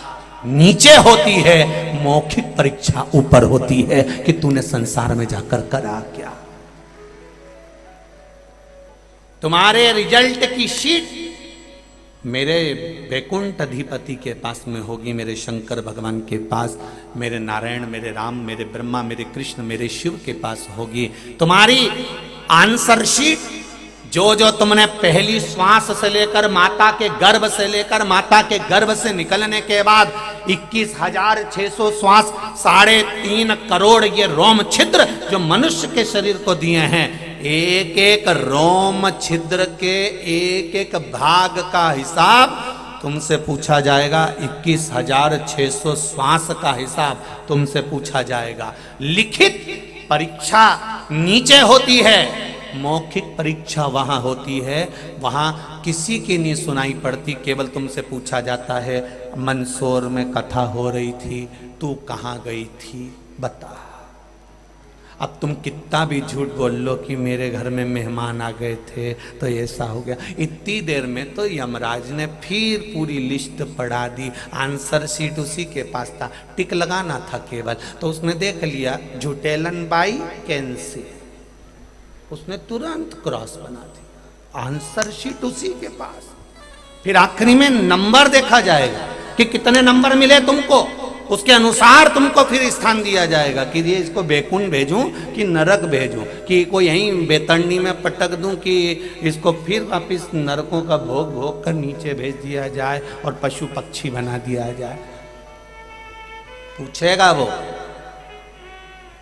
नीचे होती है, मौखिक परीक्षा ऊपर होती है कि तूने संसार में जाकर करा क्या। तुम्हारे रिजल्ट की शीट मेरे वैकुंठ अधिपति के पास में होगी, मेरे शंकर भगवान के पास, मेरे नारायण, मेरे राम, मेरे ब्रह्मा, मेरे कृष्ण, मेरे शिव के पास होगी। तुम्हारी आंसर शीट जो जो तुमने पहली श्वास से लेकर माता के गर्भ से लेकर माता के गर्भ से निकलने के बाद 21,600 श्वास, 3.5 करोड़ ये रोम छिद्र जो मनुष्य के शरीर को दिए हैं, एक एक रोम छिद्र के एक एक भाग का हिसाब तुमसे पूछा जाएगा। 21,600 श्वास का हिसाब तुमसे पूछा जाएगा। लिखित परीक्षा नीचे होती है, मौखिक परीक्षा वहां होती है, वहां किसी की नहीं सुनाई पड़ती, केवल तुमसे पूछा जाता है, मंदसौर में कथा हो रही थी, तू कहाँ गई थी बता। अब तुम कितना भी झूठ बोल लो कि मेरे घर में मेहमान आ गए थे तो ऐसा हो गया, इतनी देर में तो यमराज ने फिर पूरी लिस्ट पढ़ा दी। आंसर शीट उसी के पास था, टिक लगाना था केवल, तो उसने देख लिया झूठेलन बाई कैंसिल, उसने तुरंत क्रॉस बना दिया। आंसर शीट उसी के पास। फिर आखिरी में नंबर देखा जाएगा कि कितने नंबर मिले तुमको, उसके अनुसार तुमको फिर स्थान दिया जाएगा कि ये इसको बेकुंड भेजूं कि नरक भेजूं, कि कोई यहीं बेतरनी में पटक दूं, कि इसको फिर वापिस नरकों का भोग भोग कर नीचे भेज दिया जाए और पशु पक्षी बना दिया जाए। पूछेगा वो।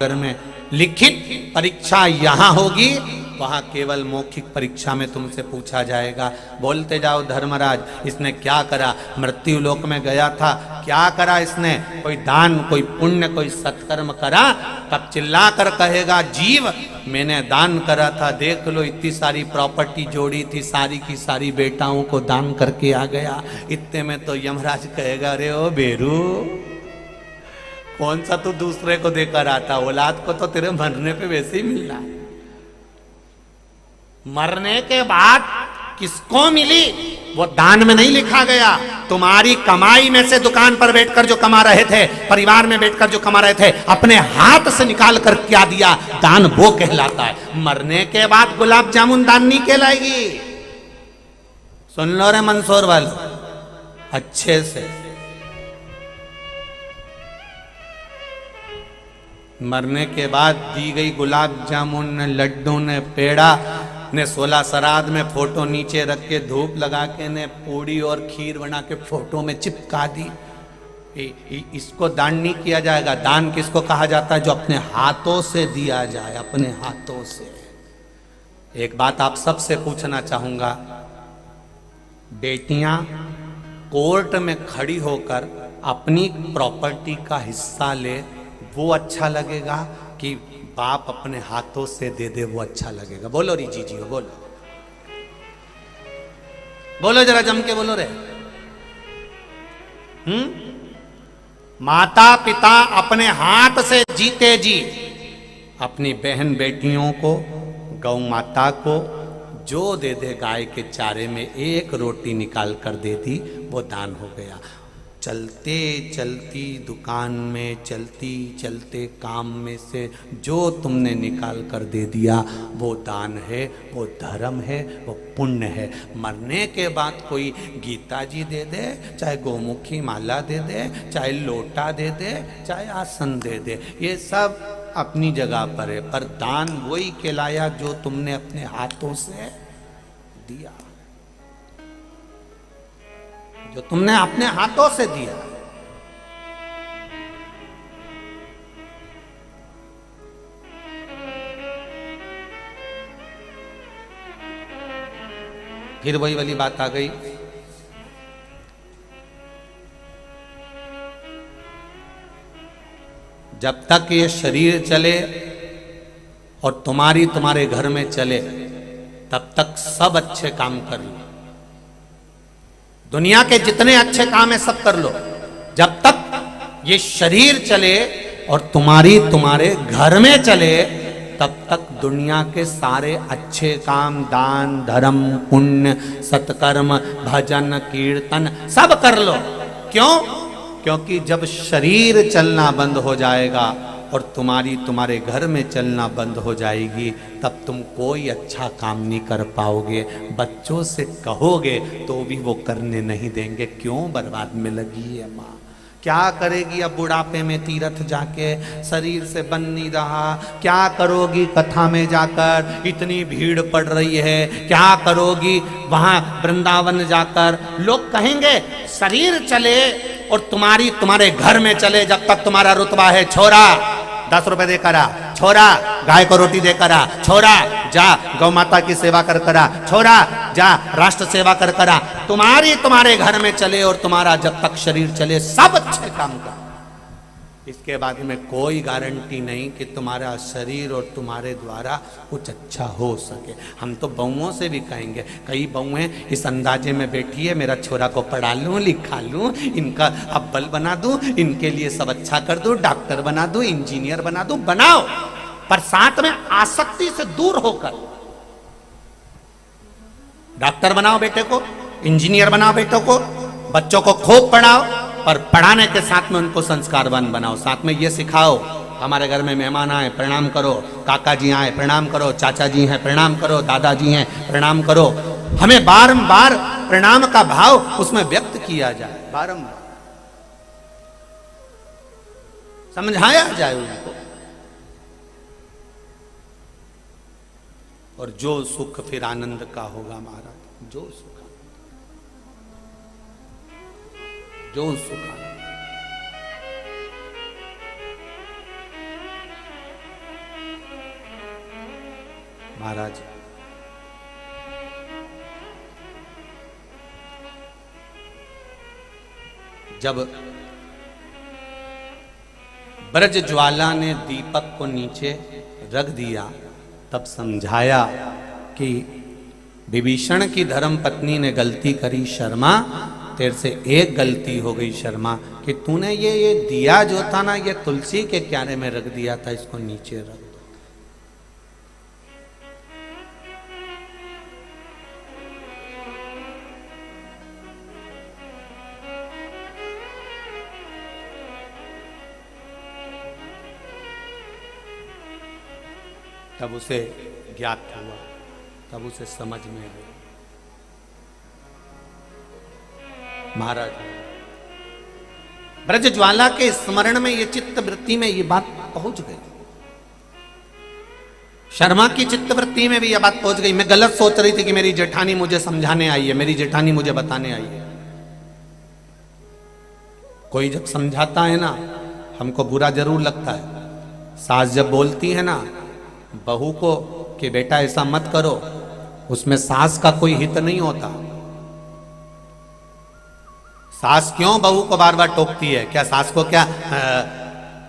घर में लिखित परीक्षा यहां होगी, वहां केवल मौखिक परीक्षा में तुमसे पूछा जाएगा। बोलते जाओ धर्मराज इसने क्या करा, मृत्यु लोक में गया था, क्या करा इसने, कोई दान, कोई पुण्य, कोई सत्कर्म करा? तब चिल्ला कर कहेगा जीव मैंने दान करा था, देख लो इतनी सारी प्रॉपर्टी जोड़ी थी, सारी की सारी बेटाओं को दान करके आ गया। इतने में तो यमराज कहेगा अरे ओ बेरू, कौन सा तू दूसरे को देकर आता, औलाद को तो तेरे मरने पे वैसे ही मिल रहा है। मरने के बाद किसको मिली वो दान में नहीं लिखा गया। तुम्हारी कमाई में से दुकान पर बैठकर जो कमा रहे थे, परिवार में बैठकर जो कमा रहे थे, अपने हाथ से निकाल कर क्या दिया, दान वो कहलाता है। मरने के बाद गुलाब जामुन दान नहीं कहलाएगी। सुन लो रे मंसूर वालों अच्छे से, मरने के बाद दी गई गुलाब जामुन ने, लड्डू ने, पेड़ा ने, 16 श्राद्ध में फोटो नीचे रख के धूप लगा के ने पूड़ी और खीर बना के फोटो में चिपका दी। इसको दान नहीं किया जाएगा। दान किसको कहा जाता है? जो अपने हाथों से दिया जाए, अपने हाथों से। एक बात आप सबसे पूछना चाहूंगा, बेटियां कोर्ट में खड़ी होकर अपनी प्रॉपर्टी का हिस्सा ले, वो अच्छा लगेगा कि बाप अपने हाथों से दे दे, वो अच्छा लगेगा? बोलो री जी जी, बोलो बोलो जरा जम के बोलो रे। माता पिता अपने हाथ से जीते जी अपनी बहन बेटियों को, गौ माता को जो दे दे, गाय के चारे में एक रोटी निकाल कर दे दी, वो दान हो गया। चलते चलती दुकान में, चलती चलते काम में से जो तुमने निकाल कर दे दिया, वो दान है, वो धर्म है, वो पुण्य है। मरने के बाद कोई गीता जी दे दे, चाहे गोमुखी माला दे दे, चाहे लोटा दे दे, चाहे आसन दे दे, ये सब अपनी जगह पर है, पर दान वही कहलाया जो तुमने अपने हाथों से दिया, जो तुमने अपने हाथों से दिया। फिर वही वाली बात आ गई, जब तक ये शरीर चले और तुम्हारे घर में चले, तब तक सब अच्छे काम कर लो। दुनिया के जितने अच्छे काम है सब कर लो। जब तक ये शरीर चले और तुम्हारे घर में चले, तब तक दुनिया के सारे अच्छे काम, दान, धर्म, पुण्य, सत्कर्म, भजन, कीर्तन सब कर लो। क्यों? क्योंकि जब शरीर चलना बंद हो जाएगा और तुम्हारे घर में चलना बंद हो जाएगी, तब तुम कोई अच्छा काम नहीं कर पाओगे। बच्चों से कहोगे तो भी वो करने नहीं देंगे। क्यों? बर्बाद में लगी है माँ। क्या करेगी अब बुढ़ापे में तीर्थ जाके, शरीर से बन नहीं रहा। क्या करोगी कथा में जाकर, इतनी भीड़ पड़ रही है। क्या करोगी वहां वृंदावन जाकर? लोग कहेंगे शरीर चले और तुम्हारे घर में चले, जब तक तुम्हारा रुतबा है, छोरा 10 रुपए देकर आ, छोरा गाय को रोटी देकर आ, छोरा जा गौ माता की सेवा कर करा, छोरा जा राष्ट्र सेवा कर करा। तुम्हारे घर में चले और तुम्हारा जब तक शरीर चले सब अच्छे काम कर। इसके बाद में कोई गारंटी नहीं कि तुम्हारा शरीर और तुम्हारे द्वारा कुछ अच्छा हो सके। हम तो बहुओं से भी कहेंगे, कई बहुएं इस अंदाजे में बैठी है, मेरा छोरा को पढ़ा लूँ, लिखा लूँ, इनका अव्वल बना दूँ, इनके लिए सब अच्छा कर दूँ, डॉक्टर बना दूँ, इंजीनियर बना दूँ। बनाओ, पर साथ में आसक्ति से दूर होकर। डॉक्टर बनाओ बेटे को, इंजीनियर बनाओ बेटों को, बच्चों को खूब पढ़ाओ, पर पढ़ाने के साथ में उनको संस्कारवान बनाओ। साथ में ये सिखाओ, हमारे घर में मेहमान आए प्रणाम करो, काका जी आए प्रणाम करो, चाचा जी हैं प्रणाम करो, दादाजी हैं प्रणाम करो। हमें बारंबार प्रणाम का भाव उसमें व्यक्त किया जाए, बारंबार। समझाया जाए उनको। और जो सुख फिर आनंद का होगा महाराज, जो सुख, जो सुख आनंद। महाराज जब ब्रज ज्वाला ने दीपक को नीचे रख दिया, तब समझाया कि विभीषण की धर्म पत्नी ने गलती करी शर्मा, तेरे से एक गलती हो गई शर्मा, कि तूने ये दिया जो था ना, ये तुलसी के क्यारे में रख दिया था, इसको नीचे रख दो। तब उसे ज्ञात हुआ, तब उसे समझ में आया। महाराज ब्रज ज्वाला के स्मरण में, ये चित्त वृत्ति में ये बात पहुंच गई, शर्मा की चित्त वृत्ति में भी यह बात पहुंच गई। मैं गलत सोच रही थी कि मेरी जेठानी मुझे समझाने आई है, मेरी जेठानी मुझे बताने आई है। कोई जब समझाता है ना, हमको बुरा जरूर लगता है। सास जब बोलती है ना बहू को कि बेटा ऐसा मत करो, उसमें सास का कोई हित नहीं होता। सास क्यों बहू को बार बार टोकती है? क्या सास को क्या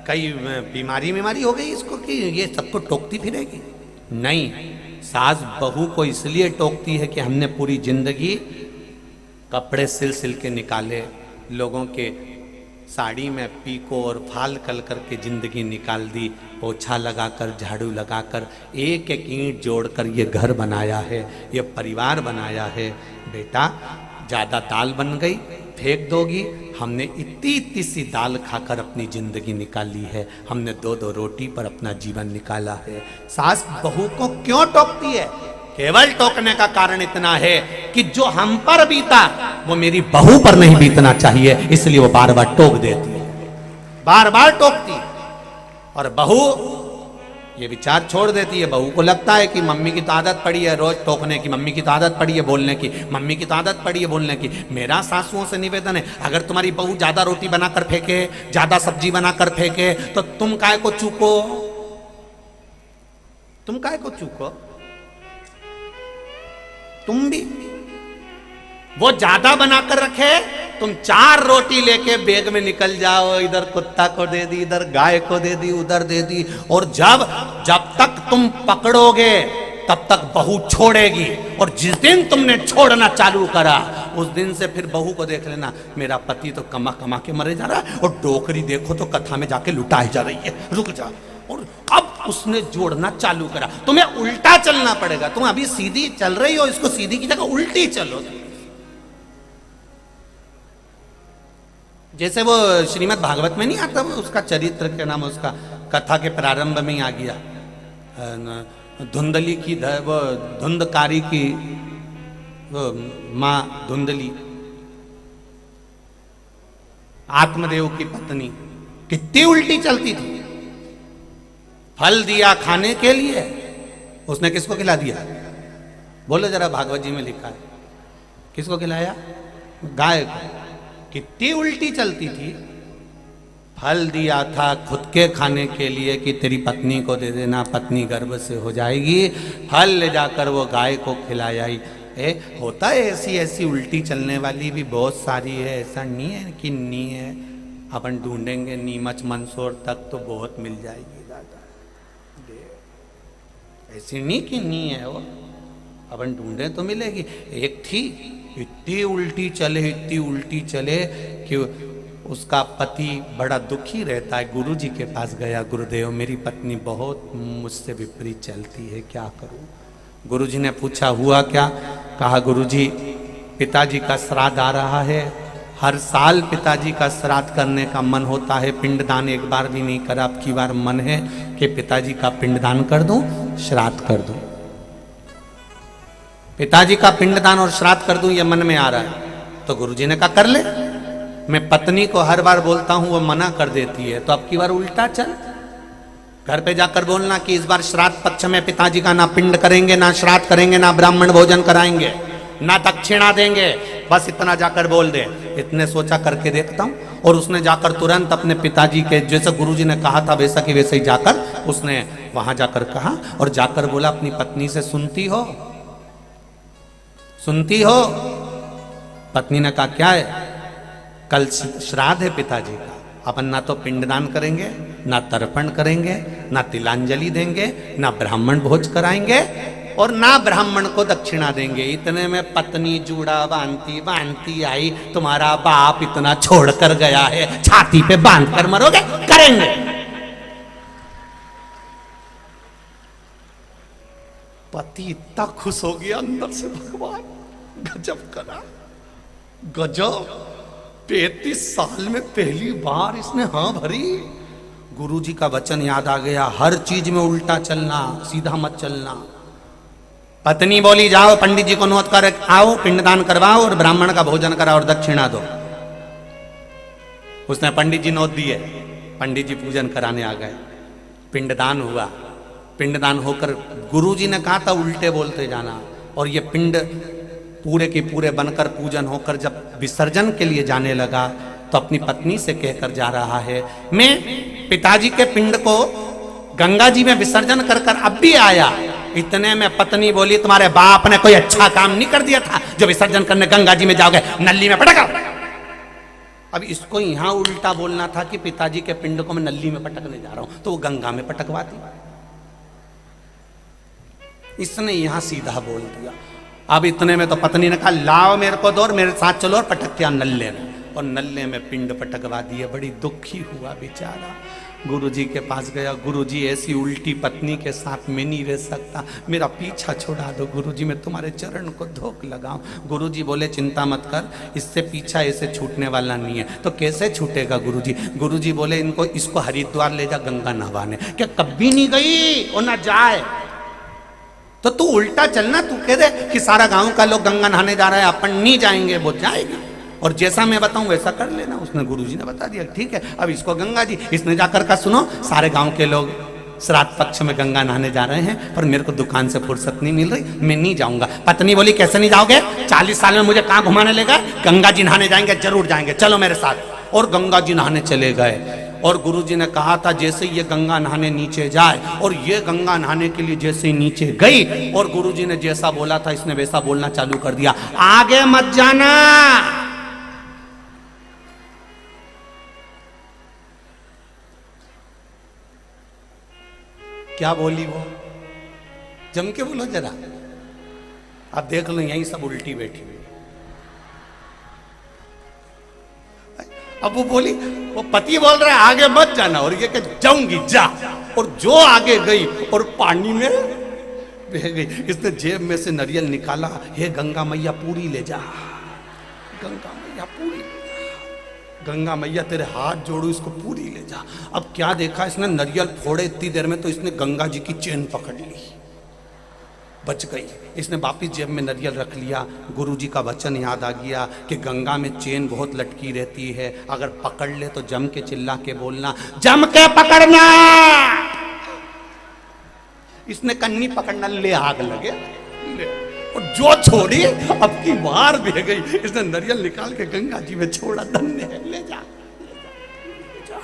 कई बीमारी हो गई इसको कि ये सबको टोकती फिरेगी? नहीं, सास बहू को इसलिए टोकती है कि हमने पूरी जिंदगी कपड़े सिल सिल के निकाले, लोगों के साड़ी में पीको और फाल कल करके जिंदगी निकाल दी, पोछा लगाकर, झाड़ू लगाकर, एक एक ईंट जोड़कर ये घर बनाया है, ये परिवार बनाया है। बेटा ज़्यादा दाल बन गई फेंक दोगी, हमने इतनी सी दाल खाकर अपनी जिंदगी निकाली है, हमने दो रोटी पर अपना जीवन निकाला है। सास बहू को क्यों टोकती है? केवल टोकने का कारण इतना है कि जो हम पर बीता वो मेरी बहू पर नहीं बीतना चाहिए, इसलिए वो बार बार टोक देती है, बार बार टोकती। और बहू ये विचार छोड़ देती है। बहू को लगता है कि मम्मी की तो आदत पड़ी है रोज टोकने की, मम्मी की तो आदत पड़ी है बोलने की, मम्मी की तो आदत पड़ी है बोलने की। मेरा सासुओं से निवेदन है, अगर तुम्हारी बहू ज्यादा रोटी बनाकर फेंके, ज्यादा सब्जी बनाकर फेंके, तो तुम काय को चूको, तुम काय को चूको? तुम भी वो ज्यादा बनाकर रखे, तुम 4 रोटी लेके बैग में निकल जाओ, इधर कुत्ता को दे दी, इधर गाय को दे दी, उधर दे दी, और जब तक तुम पकड़ोगे तब तक बहू छोड़ेगी। और जिस दिन तुमने छोड़ना चालू करा उस दिन से फिर बहू को देख लेना, मेरा पति तो कमा कमा के मरे जा रहा है और डोकरी देखो तो कथा में जाके लुटाई जा रही है, रुक जा। और अब उसने जोड़ना चालू करा, तुम्हें उल्टा चलना पड़ेगा। तुम अभी सीधी चल रही हो, इसको सीधी की जगह उल्टी चलो। जैसे वो श्रीमद् भागवत में नहीं आता, उसका चरित्र के नाम, उसका कथा के प्रारंभ में ही आ गया, धुंधली की वो धुंधकारी की वो माँ धुंधली, आत्मदेव की पत्नी, कितनी उल्टी चलती थी। फल दिया खाने के लिए, उसने किसको खिला दिया? बोलो जरा, भागवत जी में लिखा है, किसको खिलाया? गाय को। कितनी उल्टी चलती थी। फल दिया था खुद के खाने के लिए कि तेरी पत्नी को दे देना, पत्नी गर्भ से हो जाएगी, फल ले जाकर वो गाय को खिलाया ही। होता है ऐसी उल्टी चलने वाली भी बहुत सारी है, ऐसा नहीं है कि नहीं है। अपन ढूंढेंगे नीमच मंदसौर तक तो बहुत मिल जाएगी दादा, ऐसी नहीं कि नहीं है, वो अपन ढूंढे तो मिलेगी। एक थी इतनी उल्टी चले कि उसका पति बड़ा दुखी रहता है, गुरुजी के पास गया, गुरुदेव मेरी पत्नी बहुत मुझसे विपरीत चलती है, क्या करूं? गुरुजी ने पूछा हुआ क्या? कहा गुरुजी पिताजी का श्राद्ध आ रहा है, हर साल पिताजी का श्राद्ध करने का मन होता है, पिंडदान एक बार भी नहीं करा, अब की बार मन है कि पिताजी का पिंडदान कर दूं, श्राद्ध कर दूं, पिताजी का पिंडदान और श्राद्ध कर दूं, ये मन में आ रहा है। तो गुरुजी ने कहा कर ले, मैं पत्नी को हर बार बोलता हूं, वो मना कर देती है, तो अब की बार उल्टा चल, घर पे जाकर बोलना कि इस बार श्राद्ध पक्ष में पिताजी का ना पिंड करेंगे, ना श्राद्ध करेंगे, ना ब्राह्मण भोजन कराएंगे, ना दक्षिणा देंगे, बस इतना जाकर बोल दे। इतने सोचा करके देखता हूं, और उसने जाकर तुरंत अपने पिताजी के जैसे गुरुजी ने कहा था वैसा कि वैसे ही जाकर उसने वहां जाकर कहा, और जाकर बोला अपनी पत्नी से, सुनती हो, सुनती हो? पत्नी ने कहा क्या है? कल श्राद्ध है पिताजी का, अपन ना तो पिंडदान करेंगे, ना तर्पण करेंगे, ना तिलांजलि देंगे, ना ब्राह्मण भोज कराएंगे, और ना ब्राह्मण को दक्षिणा देंगे। इतने में पत्नी जूड़ा बांधती बांधती आई, तुम्हारा बाप इतना छोड़कर गया है, छाती पे बांध कर मरोगे, करेंगे। पति इतना खुश हो गया अंदर से, भगवान गजब करा, गजब, 35 साल में पहली बार इसने हाँ भरी। गुरुजी का वचन याद आ गया, हर चीज में उल्टा चलना, सीधा मत चलना। पत्नी बोली जाओ पंडित जी को नोट कर आओ, पिंडदान करवाओ और ब्राह्मण का भोजन कराओ और दक्षिणा दो। उसने पंडित जी नोट दिए, पंडित जी पूजन कराने आ गए, पिंडदान हुआ। पिंडदान होकर गुरुजी ने कहा था उल्टे बोलते जाना, और ये पिंड पूरे के पूरे बनकर पूजन होकर जब विसर्जन के लिए जाने लगा तो अपनी पत्नी से कहकर जा रहा है, मैं पिताजी के पिंड को गंगा जी में विसर्जन कर कर अब भी आया। इतने में पत्नी बोली, तुम्हारे बाप ने कोई अच्छा काम नहीं कर दिया था जो विसर्जन करने गंगा जी में जाओगे, नल्ली में पटका। अब इसको यहां उल्टा बोलना था कि पिताजी के पिंड को मैं नल्ली में पटकने जा रहा हूं, तो वो गंगा में पटकवा दी। इसने यहां सीधा बोल दिया। अब इतने में तो पत्नी ने कहा लाओ मेरे को दो और मेरे साथ चलो और पटक दिया नल्ले में, और नल्ले में पिंड पटकवा दिए। बड़ी दुखी हुआ बेचारा, गुरुजी के पास गया, गुरुजी ऐसी उल्टी पत्नी के साथ मैं नहीं रह सकता, मेरा पीछा छुड़ा दो गुरुजी, मैं तुम्हारे चरण को धोख लगाऊं। गुरुजी बोले चिंता मत कर, इससे पीछा ऐसे छूटने वाला नहीं है। तो कैसे छूटेगा गुरुजी? गुरुजी बोले इसको हरिद्वार ले जा गंगा नहवाने। क्या कभी नहीं गई और ना जाए? तो तू उल्टा चलना, तू कह दे कि सारा गांव का लोग गंगा नहाने जा रहा है, अपन नहीं जाएंगे, वो जाएगी, और जैसा मैं बताऊं वैसा कर लेना। उसने गुरुजी ने बता दिया ठीक है, अब इसको गंगा जी, इसने जाकर का सुनो सारे गांव के लोग श्राद्ध पक्ष में गंगा नहाने जा रहे हैं, पर मेरे को दुकान से फुर्सत नहीं मिल रही, मैं नहीं जाऊंगा। पत्नी बोली कैसे नहीं जाओगे? 40 साल में मुझे कहां घुमाने लेगा? गंगा जी नहाने जाएंगे, जरूर जाएंगे, चलो मेरे साथ। और गंगा जी नहाने चले गए। और गुरुजी ने कहा था जैसे ये गंगा नहाने नीचे जाए, और ये गंगा नहाने के लिए जैसे ही नीचे गई, और गुरुजी ने जैसा बोला था इसने वैसा बोलना चालू कर दिया, आगे मत जाना। क्या बोली वो? जम के बोलो जरा, आप देख लो यही सब उल्टी बैठी हुई। अब वो बोली, वो पति बोल रहा है आगे मत जाना, और ये कि जाऊंगी जा, और जो आगे गई और पानी में बह गई। इसने जेब में से नारियल निकाला, हे गंगा मैया पूरी ले जा, गंगा मैया पूरी, गंगा मैया तेरे हाथ जोड़ू, इसको पूरी ले जा। अब क्या देखा इसने, नारियल फोड़े इतनी देर में तो इसने गंगा जी की चेन पकड़ ली, बच गई। इसने वापिस जेब में नारियल रख लिया। गुरुजी का वचन याद आ गया कि गंगा में चेन बहुत लटकी रहती है, अगर पकड़ ले तो जम के चिल्ला के बोलना, जम के पकड़ना। इसने कन्नी पकड़ना, ले आग लगे, ले। और जो छोड़ी अब की बार बह गई। इसने नारियल निकाल के गंगा जी में छोड़ा, धन्य है, ले जा, ले जा।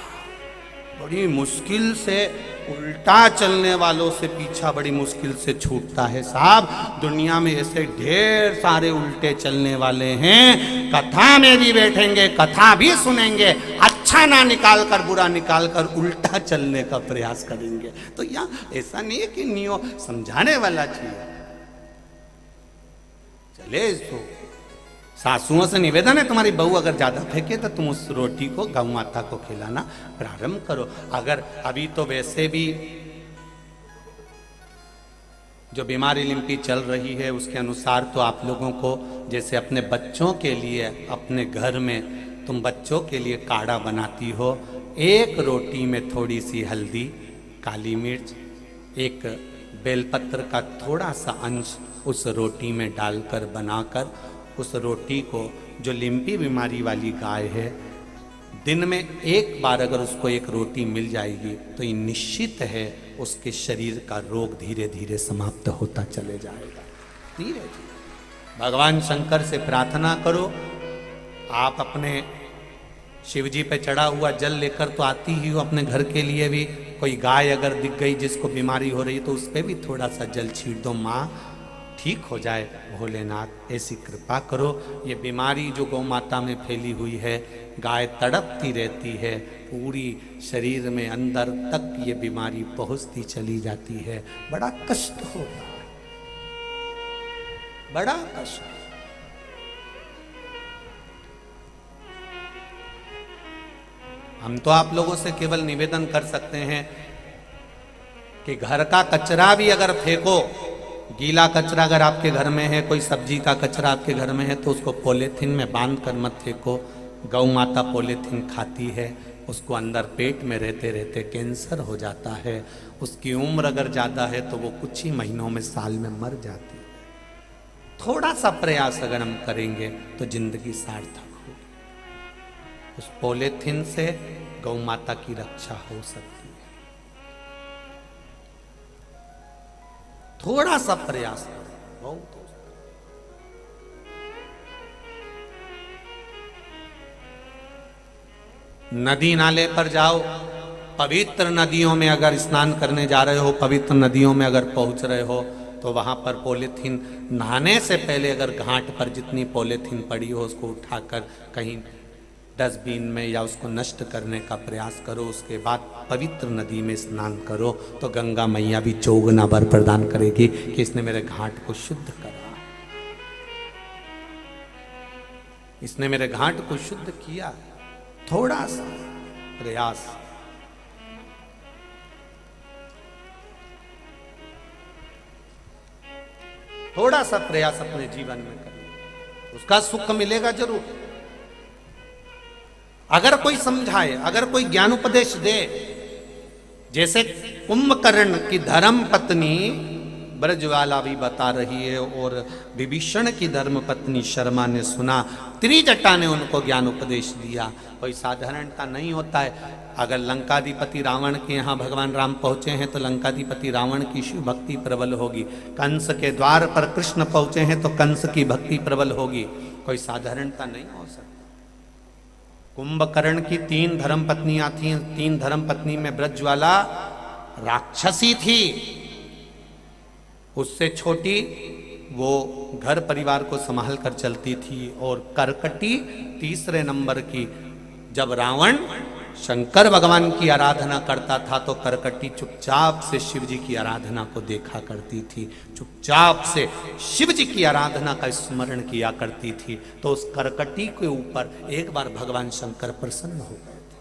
बड़ी मुश्किल से उल्टा चलने वालों से पीछा बड़ी मुश्किल से छूटता है साहब। दुनिया में ऐसे ढेर सारे उल्टे चलने वाले हैं, कथा में भी बैठेंगे, कथा भी सुनेंगे, अच्छा ना निकाल कर बुरा निकाल कर उल्टा चलने का प्रयास करेंगे। तो यहाँ ऐसा नहीं है कि नियो समझाने वाला चाहिए चले। इसको सासुओं से निवेदन है, तुम्हारी बहू अगर ज्यादा फेंके तो तुम उस रोटी को गौ माता को खिलाना प्रारंभ करो। अगर अभी तो वैसे भी जो बीमारी लिम्पी चल रही है उसके अनुसार तो आप लोगों को जैसे अपने बच्चों के लिए अपने घर में तुम बच्चों के लिए काढ़ा बनाती हो, एक रोटी में थोड़ी सी हल्दी, काली मिर्च, एक बेलपत्र का थोड़ा सा अंश उस रोटी में डालकर बनाकर उस रोटी को जो लिम्पी बीमारी वाली गाय है दिन में एक बार अगर उसको एक रोटी मिल जाएगी तो ये निश्चित है उसके शरीर का रोग धीरे धीरे समाप्त होता चले जाएगा। धीरे धीरे भगवान शंकर से प्रार्थना करो। आप अपने शिव जी पे चढ़ा हुआ जल लेकर तो आती ही हो, अपने घर के लिए भी कोई गाय अगर दिख गई जिसको बीमारी हो रही तो उस पर भी थोड़ा सा जल छीट दो, माँ ठीक हो जाए। भोलेनाथ ऐसी कृपा करो। ये बीमारी जो गौ माता में फैली हुई है, गाय तड़पती रहती है, पूरी शरीर में अंदर तक ये बीमारी पहुंचती चली जाती है, बड़ा कष्ट होता है, बड़ा कष्ट। हम तो आप लोगों से केवल निवेदन कर सकते हैं कि घर का कचरा भी अगर फेंको, गीला कचरा अगर आपके घर में है, कोई सब्जी का कचरा आपके घर में है तो उसको पॉलीथीन में बांध कर मत फेंको। गौ माता पॉलीथीन खाती है, उसको अंदर पेट में रहते रहते कैंसर हो जाता है। उसकी उम्र अगर ज़्यादा है तो वो कुछ ही महीनों में, साल में मर जाती है। थोड़ा सा प्रयास अगर हम करेंगे तो जिंदगी सार्थक होगी। उस पॉलीथीन से गौ माता की रक्षा हो सकती है। थोड़ा सा प्रयास करो, बहुत हो। नदी नाले पर जाओ, पवित्र नदियों में अगर स्नान करने जा रहे हो, पवित्र नदियों में अगर पहुंच रहे हो तो वहां पर पॉलीथीन, नहाने से पहले अगर घाट पर जितनी पॉलीथीन पड़ी हो उसको उठाकर कहीं डस्टबिन में या उसको नष्ट करने का प्रयास करो। उसके बाद पवित्र नदी में स्नान करो तो गंगा मैया भी चौगुना वर प्रदान करेगी कि इसने मेरे घाट को शुद्ध करा, इसने मेरे घाट को शुद्ध किया। थोड़ा सा प्रयास, थोड़ा सा प्रयास अपने जीवन में करें, उसका सुख मिलेगा जरूर। अगर कोई समझाए, अगर कोई ज्ञान उपदेश दे, जैसे कुंभकर्ण की धर्म पत्नी ब्रजवाला भी बता रही है और विभीषण की धर्म पत्नी शर्मा ने सुना, त्रिजटा ने उनको ज्ञान उपदेश दिया। कोई साधारणता नहीं होता है। अगर लंकाधिपति रावण के यहाँ भगवान राम पहुंचे हैं तो लंकाधिपति रावण की शिव भक्ति प्रबल होगी। कंस के द्वार पर कृष्ण पहुंचे हैं तो कंस की भक्ति प्रबल होगी। कोई साधारणता नहीं हो सकती। कुंभकर्ण की 3 धर्म पत्नियां थीं। 3 धर्म पत्नी में ब्रजवाला राक्षसी थी, उससे छोटी वो घर परिवार को संभाल कर चलती थी, और करकटी तीसरे नंबर की। जब रावण शंकर भगवान की आराधना करता था तो करकटी चुपचाप से शिव जी की आराधना को देखा करती थी, चुपचाप से शिव जी की आराधना का स्मरण किया करती थी। तो उस करकटी के ऊपर एक बार भगवान शंकर प्रसन्न हो गए थे।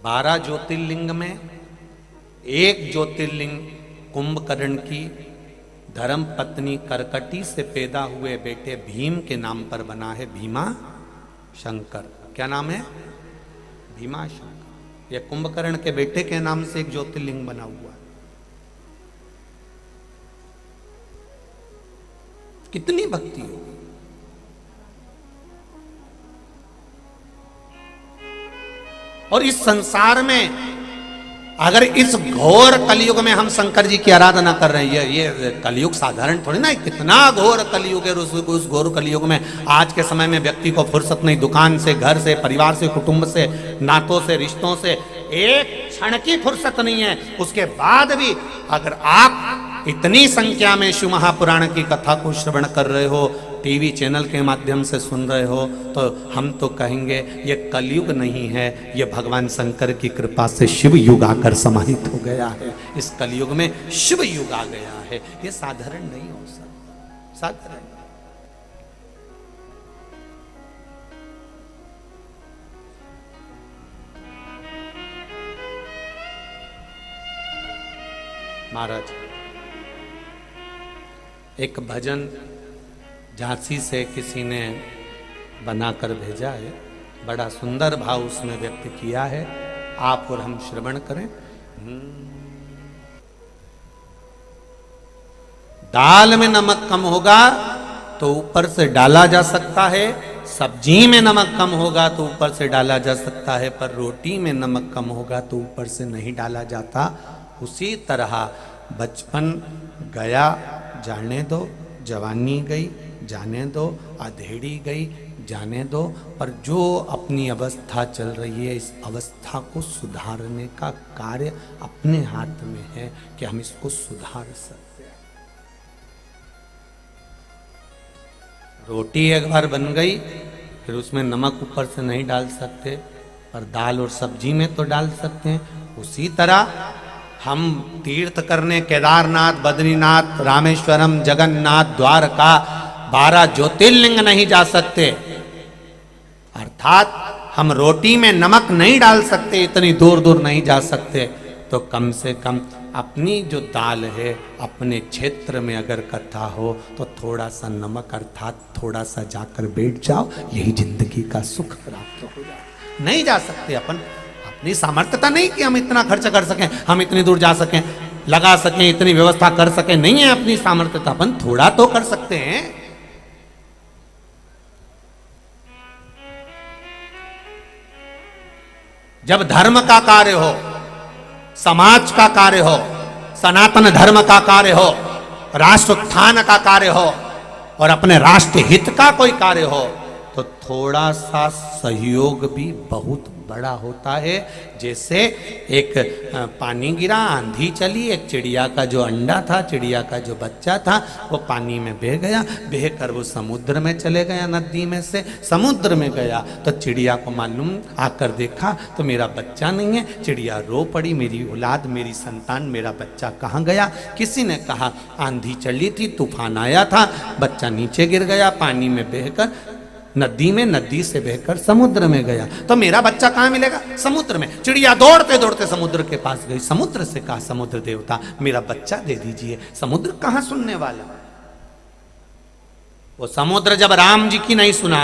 12 ज्योतिर्लिंग में एक ज्योतिर्लिंग कुंभकर्ण की धर्म पत्नी करकटी से पैदा हुए बेटे भीम के नाम पर बना है, भीमा शंकर। क्या नाम है? भीमा शंकर। यह कुंभकर्ण के बेटे के नाम से एक ज्योतिर्लिंग बना हुआ है। कितनी भक्ति होगी। और इस संसार में अगर इस घोर कलयुग में हम शंकर जी की आराधना कर रहे हैं, ये कलयुग साधारण थोड़ी ना, कितना घोर कलयुग है। उस घोर कलयुग में आज के समय में व्यक्ति को फुर्सत नहीं, दुकान से, घर से, परिवार से, कुटुंब से, नातों से, रिश्तों से एक क्षण की फुर्सत नहीं है। उसके बाद भी अगर आप इतनी संख्या में शिव महापुराण की कथा को श्रवण कर रहे हो, टीवी चैनल के माध्यम से सुन रहे हो, तो हम तो कहेंगे ये कलयुग नहीं है, ये भगवान शंकर की कृपा से शिव युग आकर समाहित हो गया है। इस कलयुग में शिव युग आ गया है। ये साधारण नहीं हो सकता, साधारण। महाराज एक भजन झांसी से किसी ने बनाकर भेजा है, बड़ा सुंदर भाव उसमें व्यक्त किया है, आप और हम श्रवण करें। दाल में नमक कम होगा तो ऊपर से डाला जा सकता है, सब्जी में नमक कम होगा तो ऊपर से डाला जा सकता है, पर रोटी में नमक कम होगा तो ऊपर से नहीं डाला जाता। उसी तरह बचपन गया जाने दो, जवानी गई जाने दो, अधेड़ी गई जाने दो, पर जो अपनी अवस्था चल रही है इस अवस्था को सुधारने का कार्य अपने हाथ में है कि हम इसको सुधार सकते हैं। रोटी एक बार बन गई फिर उसमें नमक ऊपर से नहीं डाल सकते, पर दाल और सब्जी में तो डाल सकते हैं। उसी तरह हम तीर्थ करने केदारनाथ, बद्रीनाथ, रामेश्वरम, जगन्नाथ, द्वारका 12 ज्योतिर्लिंग नहीं जा सकते, अर्थात हम रोटी में नमक नहीं डाल सकते, इतनी दूर दूर नहीं जा सकते, तो कम से कम अपनी जो दाल है अपने क्षेत्र में अगर कथा हो तो थोड़ा सा नमक अर्थात थोड़ा सा जाकर बैठ जाओ, यही जिंदगी का सुख प्राप्त हो जाए। नहीं जा सकते अपन, अपनी सामर्थ्यता नहीं कि हम इतना खर्च कर सकें, हम इतनी दूर जा सकें, लगा सकें, इतनी व्यवस्था कर सकें, नहीं है अपनी सामर्थ्यता। अपन थोड़ा तो कर सकते हैं। जब धर्म का कार्य हो, समाज का कार्य हो, सनातन धर्म का कार्य हो, राष्ट्र उत्थान का कार्य हो और अपने राष्ट्र हित का कोई कार्य हो, तो थोड़ा सा सहयोग भी बहुत बड़ा होता है। जैसे एक पानी गिरा, आंधी चली, एक चिड़िया का जो अंडा था, चिड़िया का जो बच्चा था, वो पानी में बह गया, बह कर वो समुद्र में चले गया, नदी में से समुद्र में गया। तो चिड़िया को मालूम, आकर देखा तो मेरा बच्चा नहीं है, चिड़िया रो पड़ी, मेरी औलाद, मेरी संतान, मेरा बच्चा कहाँ गया। किसी ने कहा आंधी चली थी, तूफान आया था, बच्चा नीचे गिर गया, पानी में बहकर नदी में, नदी से बहकर समुद्र में गया, तो मेरा बच्चा कहाँ मिलेगा? समुद्र में। चिड़िया दौड़ते दौड़ते समुद्र के पास गई, समुद्र से कहा समुद्र देवता मेरा बच्चा दे दीजिए। समुद्र कहाँ सुनने वाला? वो समुद्र जब राम जी की नहीं सुना,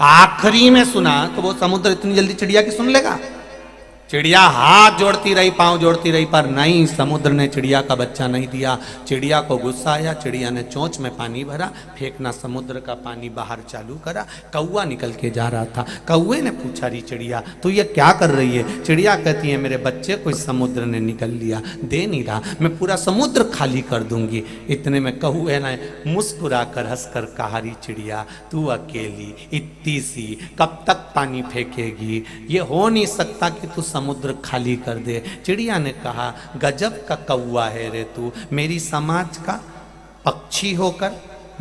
आखिरी में सुना, तो वो समुद्र इतनी जल्दी चिड़िया की सुन लेगा? चिड़िया हाथ जोड़ती रही, पांव जोड़ती रही, पर नहीं, समुद्र ने चिड़िया का बच्चा नहीं दिया। चिड़िया को गुस्सा आया, चिड़िया ने चोंच में पानी भरा, फेंकना समुद्र का पानी बाहर चालू करा। कौवा निकल के जा रहा था, कौवे ने पूछा रही चिड़िया तू ये क्या कर रही है? चिड़िया कहती है मेरे बच्चे को इस समुद्र ने निकल लिया, दे नहीं रहा, मैं पूरा समुद्र खाली कर दूंगी। इतने में कौवे ने मुस्कुरा कर हंसकर कहा रही चिड़िया तू अकेली इतनी सी कब तक पानी फेंकेगी? ये हो नहीं सकता कि तू समुद्र खाली कर दे। चिड़िया ने कहा गजब का कौवा है रे तू, मेरी समाज का पक्षी होकर,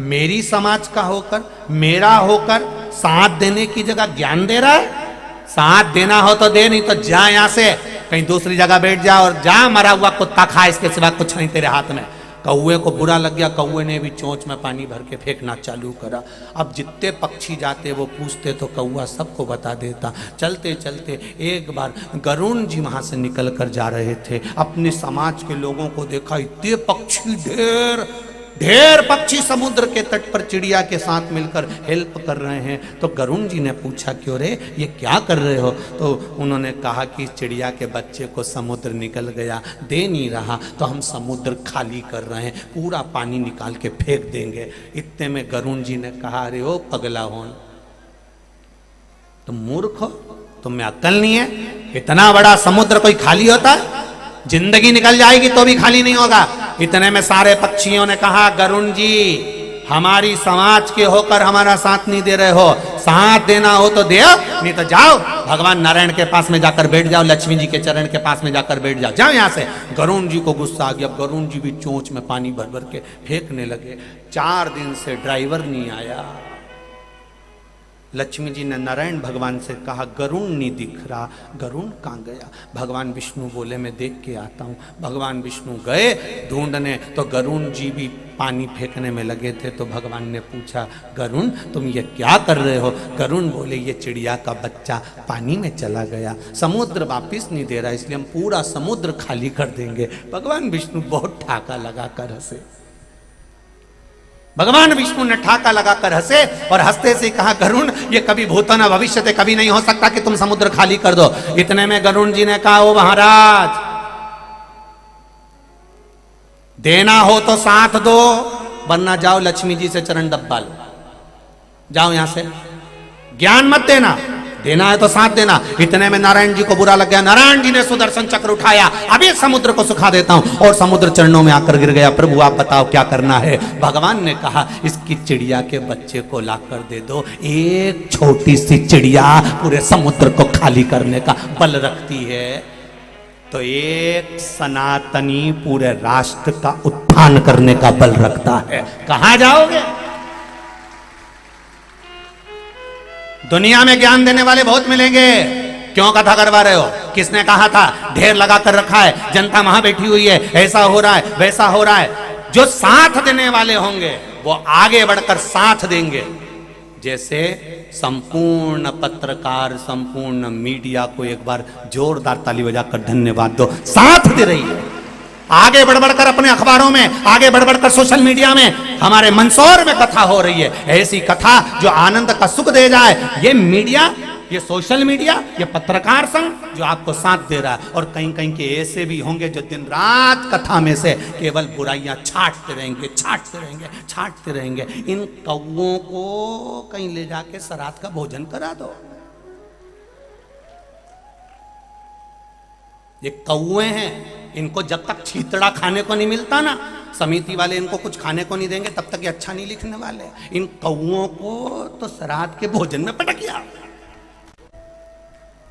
मेरी समाज का होकर, मेरा होकर साथ देने की जगह ज्ञान दे रहा है। साथ देना हो तो दे, नहीं तो जा यहां से, कहीं दूसरी जगह बैठ जा और जा मरा हुआ कुत्ता खा, इसके सिवा कुछ नहीं तेरे हाथ में। कौवे को बुरा लग गया, कौवे ने भी चोंच में पानी भर के फेंकना चालू करा। अब जितने पक्षी जाते वो पूछते तो कौवा सबको बता देता। चलते चलते एक बार गरुण जी वहां से निकल कर जा रहे थे, अपने समाज के लोगों को देखा, इतने पक्षी, ढेर पक्षी समुद्र के तट पर चिड़िया के साथ मिलकर हेल्प कर रहे हैं। तो गरुण जी ने पूछा क्यों रे, ये क्या कर रहे हो? तो उन्होंने कहा कि चिड़िया के बच्चे को समुद्र निकल गया, दे नहीं रहा, तो हम समुद्र खाली कर रहे हैं, पूरा पानी निकाल के फेंक देंगे। इतने में गरुण जी ने कहा अरे ओ पगला होन, तुम मूर्ख हो, तुम्हें अक्ल नहीं है? इतना बड़ा समुद्र कोई खाली होता है? जिंदगी निकल जाएगी तो भी खाली नहीं होगा। इतने में सारे पक्षियों ने कहा गरुण जी हमारी समाज के होकर हमारा साथ नहीं दे रहे हो, साथ देना हो तो दे, नहीं तो जाओ भगवान नारायण के पास में जाकर बैठ जाओ, लक्ष्मी जी के चरण के पास में जाकर बैठ जाओ, जाओ यहाँ से। गरुण जी को गुस्सा आ गया, गरुण जी भी चोंच में पानी भर भर के फेंकने लगे। 4 दिन से ड्राइवर नहीं आया। लक्ष्मी जी ने नारायण भगवान से कहा गरुण नहीं दिख रहा, गरुण कहाँ गया? भगवान विष्णु बोले मैं देख के आता हूँ। भगवान विष्णु गए ढूंढने, तो गरुण जी भी पानी फेंकने में लगे थे। तो भगवान ने पूछा गरुण तुम ये क्या कर रहे हो? गरुण बोले ये चिड़िया का बच्चा पानी में चला गया, समुद्र वापिस नहीं दे रहा, इसलिए हम पूरा समुद्र खाली कर देंगे। भगवान विष्णु बहुत ठाका लगा कर हंसे। भगवान विष्णु ने ठाका लगाकर हंसे और हंसते से कहा गरुण ये कभी भूतो न भविष्यते, कभी नहीं हो सकता कि तुम समुद्र खाली कर दो। इतने में गरुण जी ने कहा ओ महाराज देना हो तो साथ दो, वरना जाओ लक्ष्मी जी से चरण दब्बा लो। जाओ यहां से, ज्ञान मत देना, देना है तो साथ देना। इतने में नारायण जी को बुरा लग गया, नारायण जी ने सुदर्शन चक्र उठाया, अभी समुद्र को सुखा देता हूं, और समुद्र चरणों में आकर गिर गया। प्रभु आप बताओ क्या करना है? भगवान ने कहा इसकी चिड़िया के बच्चे को लाकर दे दो। एक छोटी सी चिड़िया पूरे समुद्र को खाली करने का बल रखती है, तो एक सनातनी पूरे राष्ट्र का उत्थान करने का बल रखता है। कहां जाओगे? दुनिया में ज्ञान देने वाले बहुत मिलेंगे, क्यों कथा करवा रहे हो? किसने कहा था? ढेर लगा कर रखा है, जनता वहां बैठी हुई है, ऐसा हो रहा है वैसा हो रहा है। जो साथ देने वाले होंगे वो आगे बढ़कर साथ देंगे। जैसे संपूर्ण पत्रकार, संपूर्ण मीडिया को एक बार जोरदार ताली बजाकर धन्यवाद दो, साथ दे रही है। आगे बढ़ बढ़कर अपने अखबारों में, आगे बढ़ बढ़कर सोशल मीडिया में, हमारे मंदसौर में कथा हो रही है, ऐसी कथा जो आनंद का सुख दे जाए। ये मीडिया, ये सोशल मीडिया, ये पत्रकार संघ जो आपको साथ दे रहा है। और कहीं कहीं के ऐसे भी होंगे जो दिन रात कथा में से केवल बुराइयां छांटते रहेंगे, छांटते रहेंगे, छांटते रहेंगे। इन कौओं को कहीं ले जाके श्राद्ध का भोजन करा दो। ये कौए हैं, इनको जब तक छीतड़ा खाने को नहीं मिलता ना, समिति वाले इनको कुछ खाने को नहीं देंगे, तब तक ये अच्छा नहीं लिखने वाले। इन कौओं को तो श्राद्ध के भोजन में पटकिया,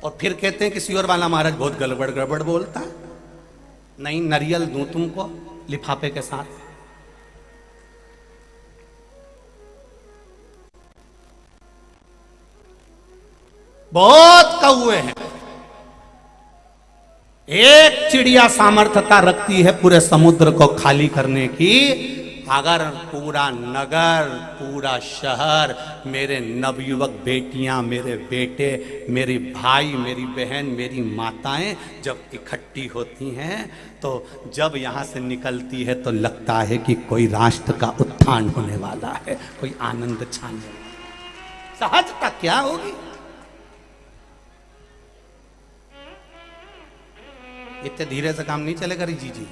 और फिर कहते हैं कि सियोर वाला महाराज बहुत गड़बड़ गड़बड़ बोलता है। नहीं, नारियल दूं तुमको लिफाफे के साथ। बहुत कौए हैं। एक चिड़िया सामर्थ्यता रखती है पूरे समुद्र को खाली करने की। अगर पूरा नगर, पूरा शहर, मेरे नवयुवक बेटियां, मेरे बेटे, मेरी भाई, मेरी बहन, मेरी माताएं जब इकट्ठी होती हैं, तो जब यहां से निकलती है तो लगता है कि कोई राष्ट्र का उत्थान होने वाला है, कोई आनंद छाने वाला। सहजता क्या होगी? इतने धीरे से काम नहीं चलेगा री जी।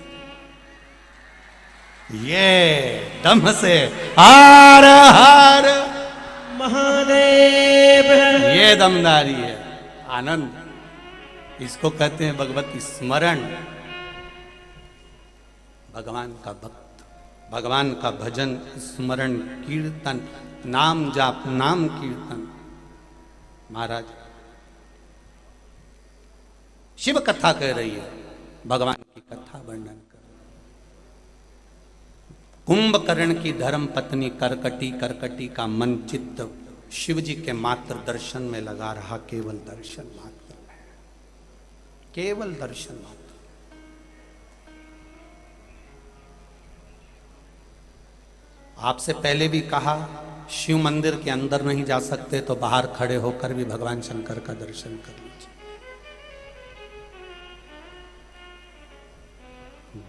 ये दम से हर हर महादेव, ये दमदारी है, आनंद। इसको कहते हैं भगवती स्मरण। भगवान का भक्त, भगवान का भजन, स्मरण, कीर्तन, नाम जाप, नाम कीर्तन। महाराज शिव कथा कह रही है, भगवान की कथा वर्णन कर। कुंभकर्ण की धर्म पत्नी करकटी, करकटी का मन चित्त शिव जी के मात्र दर्शन में लगा रहा। केवल दर्शन मात्र है, केवल दर्शन मात्र। आपसे पहले भी कहा, शिव मंदिर के अंदर नहीं जा सकते तो बाहर खड़े होकर भी भगवान शंकर का दर्शन कर लीजिए।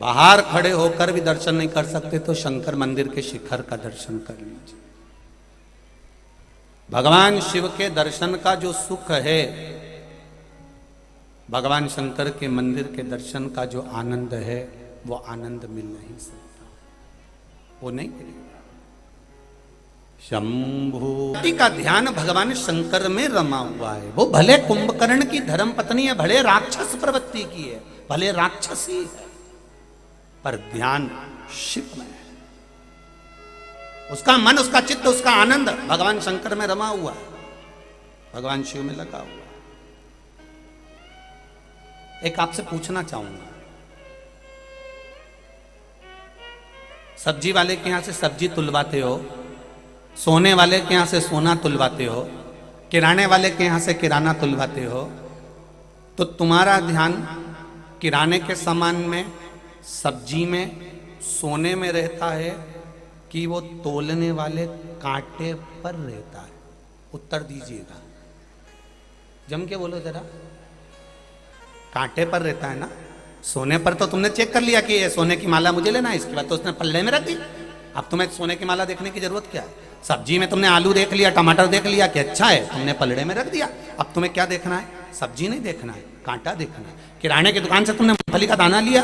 बाहर खड़े होकर भी दर्शन नहीं कर सकते तो शंकर मंदिर के शिखर का दर्शन कर लीजिए। भगवान शिव के दर्शन का जो सुख है, भगवान शंकर के मंदिर के दर्शन का जो आनंद है, वो आनंद मिल नहीं सकता, वो नहीं मिलेगा। शंभु का ध्यान भगवान शंकर में रमा हुआ है। वो भले कुंभकर्ण की धर्म पत्नी है, भले राक्षस प्रवृत्ति की है, भले राक्षसी है, पर ध्यान शिव में है। उसका मन, उसका चित्त, उसका आनंद भगवान शंकर में रमा हुआ है, भगवान शिव में लगा हुआ है। एक आपसे पूछना चाहूंगा, सब्जी वाले के यहां से सब्जी तुलवाते हो, सोने वाले के यहां से सोना तुलवाते हो, किराने वाले के यहां से किराना तुलवाते हो, तो तुम्हारा ध्यान किराने के सामान में, सब्जी में, सोने में रहता है कि वो तोलने वाले कांटे पर रहता है? उत्तर दीजिएगा, जम के बोलो जरा। कांटे पर रहता है ना। सोने पर तो तुमने चेक कर लिया कि ये सोने की माला मुझे लेना है, इसके बाद तो उसने पल्ले में रख दी। अब तुम्हें सोने की माला देखने की जरूरत क्या है? सब्जी में तुमने आलू देख लिया, टमाटर देख लिया कि अच्छा है, तुमने पलड़े में रख दिया। अब तुम्हें क्या देखना है? सब्जी नहीं देखना है, कांटा देखना है। किराने की दुकान से तुमने मूंगफली का दाना लिया,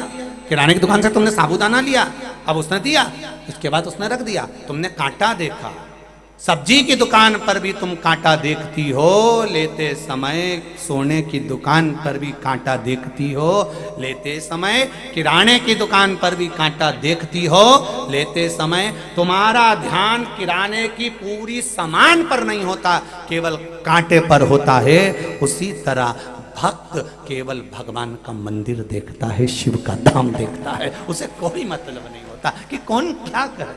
किराने की दुकान से तुमने साबुदाना लिया, अब उसने दिया, उसके बाद उसने रख दिया, तुमने कांटा देखा। सब्जी की दुकान पर भी तुम कांटा देखती हो, लेते समय सोने की दुकान पर भी कांटा देखती हो, लेते समय किराने की दुकान पर भी कांटा देखती हो, लेते समय तुम्हारा ध्यान किराने की पूरी सामान पर नहीं होता, केवल कांटे पर होता है। उसी तरह भक्त केवल भगवान का मंदिर देखता है, शिव का धाम देखता है, उसे कोई मतलब नहीं होता कि कौन क्या करे,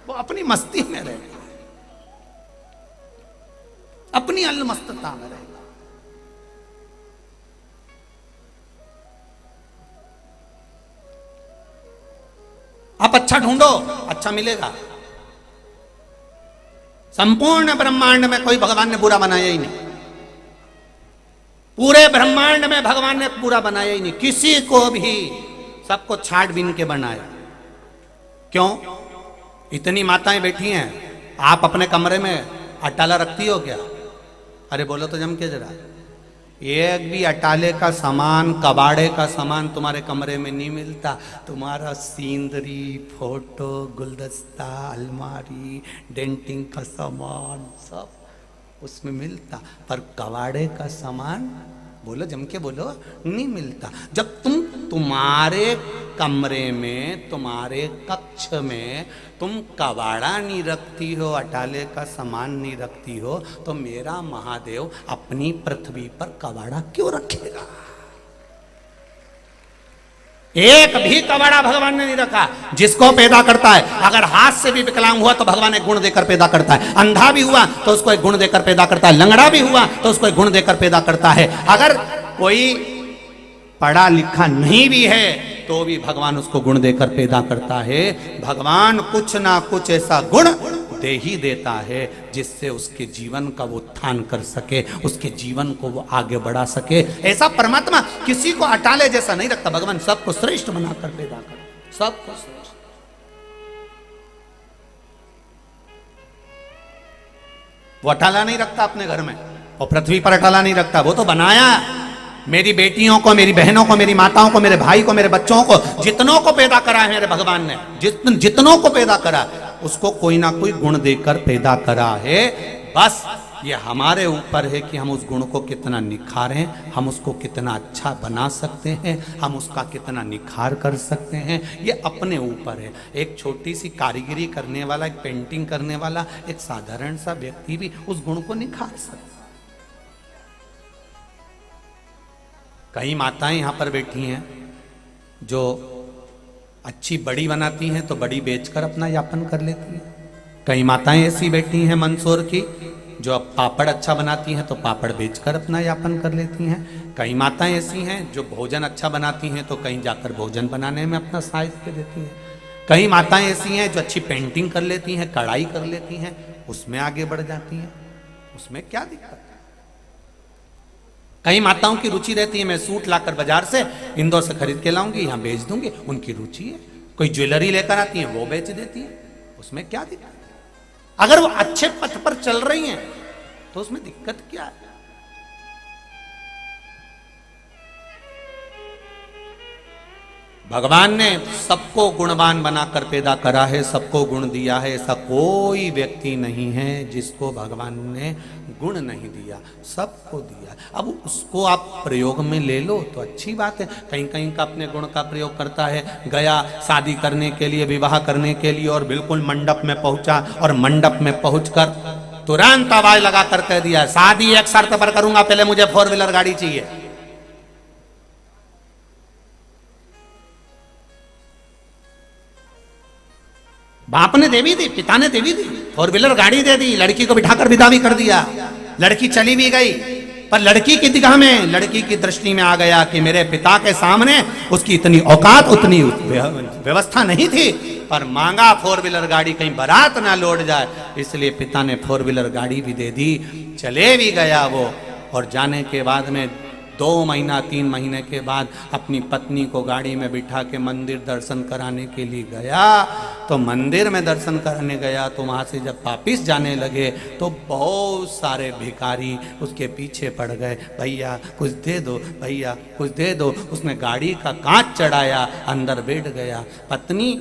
वो अपनी मस्ती में रहे, अपनी अलमस्तता में रहेगा। आप अच्छा ढूंढो, अच्छा मिलेगा। संपूर्ण ब्रह्मांड में कोई भगवान ने बुरा बनाया ही नहीं, पूरे ब्रह्मांड में भगवान ने पूरा बनाया ही नहीं, किसी को भी, सबको छाट बीन के बनाया। क्यों? इतनी माताएं बैठी हैं, आप अपने कमरे में अटाला रखती हो क्या? अरे बोलो तो जम के जरा, एक भी अटाले का सामान, कबाड़े का सामान तुम्हारे कमरे में नहीं मिलता। तुम्हारा सीनरी, फोटो, गुलदस्ता, अलमारी, डेंटिंग का सामान सब उसमें मिलता, पर कबाड़े का सामान, बोलो जम के बोलो, नहीं मिलता। जब तुम्हारे कमरे में, तुम्हारे कक्ष में तुम कबाड़ा नहीं रखती हो, अटाले का सामान नहीं रखती हो, तो मेरा महादेव अपनी पृथ्वी पर कबाड़ा क्यों रखेगा? एक भी कबाड़ा भगवान ने नहीं रखा। जिसको पैदा करता है, अगर हाथ से भी विकलांग हुआ तो भगवान एक गुण देकर पैदा करता है, अंधा भी हुआ तो उसको एक गुण देकर पैदा करता है, लंगड़ा भी हुआ तो उसको एक गुण देकर पैदा करता है। अगर कोई पढ़ा लिखा नहीं भी है तो भी भगवान उसको गुण देकर पैदा करता है। भगवान कुछ ना कुछ ऐसा गुण दे ही देता है जिससे उसके जीवन का वो उत्थान कर सके, उसके जीवन को वो आगे बढ़ा सके। ऐसा परमात्मा किसी को अटाले जैसा नहीं रखता, भगवान सबको श्रेष्ठ बनाकर पैदा कर, सबको श्रेष्ठ। वो अटाला नहीं रखता अपने घर में, और पृथ्वी पर अटाला नहीं रखता, वो तो बनाया। मेरी बेटियों को, मेरी बहनों को, मेरी माताओं को, मेरे भाई को, मेरे बच्चों को, जितनों को पैदा करा है मेरे भगवान ने, जितनों को पैदा करा, उसको कोई ना कोई गुण देकर पैदा करा है। बस ये हमारे ऊपर है कि हम उस गुण को कितना निखारें, हम उसको कितना अच्छा बना सकते हैं, हम उसका कितना निखार कर सकते हैं, ये अपने ऊपर है। एक छोटी सी कारीगरी करने वाला, एक पेंटिंग करने वाला, एक साधारण सा व्यक्ति भी उस गुण को निखार सकता है। कई माताएं यहाँ पर बैठी हैं जो अच्छी बड़ी बनाती हैं तो बड़ी बेचकर अपना यापन कर लेती हैं। कई माताएं ऐसी बैठी हैं मंदसौर की जो अब पापड़ अच्छा बनाती हैं तो पापड़ बेचकर अपना यापन कर लेती हैं। कई माताएं ऐसी हैं जो भोजन अच्छा बनाती हैं तो कहीं जाकर भोजन बनाने में अपना साहित्य देती हैं। कई माताएं ऐसी हैं जो अच्छी पेंटिंग कर लेती हैं, कढ़ाई कर लेती हैं, उसमें आगे बढ़ जाती हैं, उसमें क्या दिक्कत है। कई माताओं की रुचि रहती है, मैं सूट लाकर बाजार से इंदौर से खरीद के लाऊंगी, यहाँ बेच दूंगी, उनकी रुचि है। कोई ज्वेलरी लेकर आती है, वो बेच देती है, उसमें क्या दिक्कत है। अगर वो अच्छे पथ पर चल रही हैं तो उसमें दिक्कत क्या है। भगवान ने सबको गुणवान बनाकर पैदा करा है, सबको गुण दिया है। ऐसा कोई व्यक्ति नहीं है जिसको भगवान ने गुण नहीं दिया, सबको दिया। अब उसको आप प्रयोग में ले लो तो अच्छी बात है। कहीं कहीं का अपने गुण का प्रयोग करता है, गया शादी करने के लिए, विवाह करने के लिए, और बिल्कुल मंडप में पहुंचा और मंडप में पहुंचकर तुरंत आवाज लगा कर कह दिया, शादी एक शर्त पर करूंगा, पहले मुझे 4 व्हीलर गाड़ी चाहिए। बाप ने देवी दी, पिता ने देवी दी, 4 व्हीलर गाड़ी दे दी, लड़की को बिठाकर विदा भी कर दिया, लड़की चली भी गई। पर लड़की की निगाह में, लड़की की दृष्टि में आ गया कि मेरे पिता के सामने उसकी इतनी औकात, उतनी व्यवस्था नहीं थी, पर मांगा 4 व्हीलर गाड़ी, कहीं बारात ना लौट जाए, इसलिए पिता ने 4 व्हीलर गाड़ी भी दे दी। चले भी गया वो, और जाने के बाद में 2 महीना 3 महीने के बाद अपनी पत्नी को गाड़ी में बिठा के मंदिर दर्शन कराने के लिए गया। तो मंदिर में दर्शन करने गया तो वहाँ से जब वापिस जाने लगे तो बहुत सारे भिखारी उसके पीछे पड़ गए, भैया कुछ दे दो, भैया कुछ दे दो। उसने गाड़ी का कांच चढ़ाया, अंदर बैठ गया। पत्नी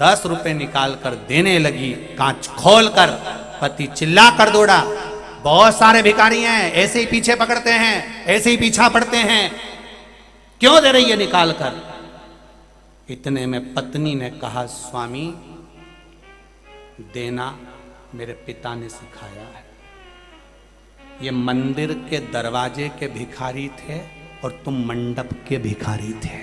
10 रुपए निकाल कर देने लगी, कांच खोल कर पति चिल्ला कर दौड़ा, बहुत सारे भिखारी हैं, ऐसे ही पीछे पकड़ते हैं, ऐसे ही पीछा पड़ते हैं, क्यों दे रही है निकाल कर? इतने में पत्नी ने कहा, स्वामी देना मेरे पिता ने सिखाया है। ये मंदिर के दरवाजे के भिखारी थे और तुम मंडप के भिखारी थे।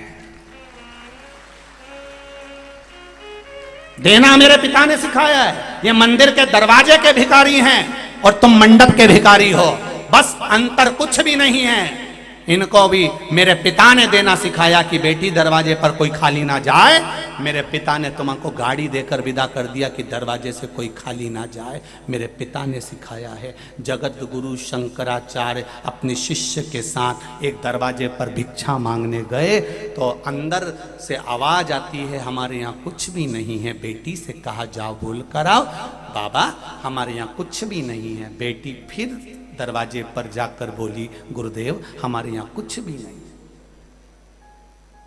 देना मेरे पिता ने सिखाया है। ये मंदिर के दरवाजे के भिखारी हैं और तुम मंडप के भिखारी हो, बस अंतर कुछ भी नहीं है। इनको भी मेरे पिता ने देना सिखाया कि बेटी दरवाजे पर कोई खाली ना जाए। मेरे पिता ने तुमको गाड़ी देकर विदा कर दिया कि दरवाजे से कोई खाली ना जाए, मेरे पिता ने सिखाया है। जगत गुरु शंकराचार्य अपने शिष्य के साथ एक दरवाजे पर भिक्षा मांगने गए तो अंदर से आवाज आती है, हमारे यहाँ कुछ भी नहीं है। बेटी से कहा, जाओ बोल कर आओ। बाबा हमारे यहाँ कुछ भी नहीं है। बेटी फिर दरवाजे पर जाकर बोली, गुरुदेव हमारे यहाँ कुछ भी नहीं।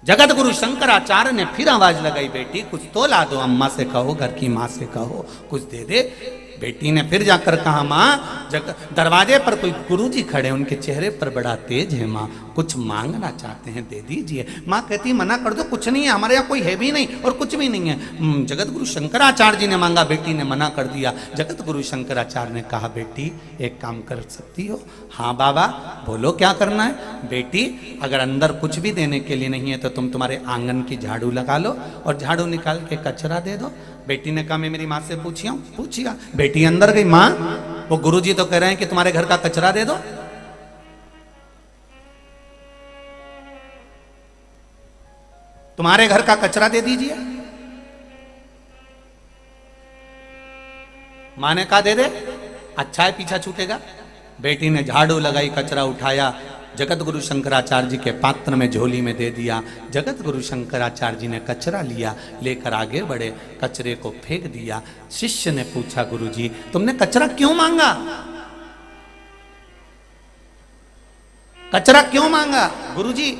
जगत गुरु शंकराचार्य ने फिर आवाज लगाई, बेटी कुछ तो ला दो, अम्मा से कहो, घर की माँ से कहो कुछ दे दे। बेटी ने फिर जाकर कहा, माँ दरवाजे पर कोई गुरुजी खड़े, उनके चेहरे पर बड़ा तेज है, माँ कुछ मांगना चाहते हैं, दे दीजिए। माँ कहती, मना कर दो, कुछ नहीं है, हमारे यहाँ कोई है भी नहीं और कुछ भी नहीं है। जगत गुरु शंकराचार्य जी ने मांगा, बेटी ने मना कर दिया। जगत गुरु शंकराचार्य ने कहा, बेटी एक काम कर सकती हो? हाँ बाबा बोलो क्या करना है? बेटी अगर अंदर कुछ भी देने के लिए नहीं है तो तुम तुम्हारे आंगन की झाड़ू लगा लो और झाड़ू निकाल के कचरा दे दो। बेटी ने कहा, मैं मेरी माँ से पूछिया। बेटी अंदर गई, माँ वो गुरुजी तो कह रहे हैं कि तुम्हारे घर का कचरा दे दो। तुम्हारे घर का कचरा दे दीजिए। माँ ने कहा, दे दे, अच्छा है पीछा छूटेगा। बेटी ने झाड़ू लगाई, कचरा उठाया, जगत गुरु शंकराचार्य जी के पात्र में झोली में दे दिया। जगत गुरु शंकराचार्य जी ने कचरा लिया, लेकर आगे बढ़े, कचरे को फेंक दिया। शिष्य ने पूछा, गुरुजी तुमने कचरा क्यों मांगा? कचरा क्यों मांगा? गुरुजी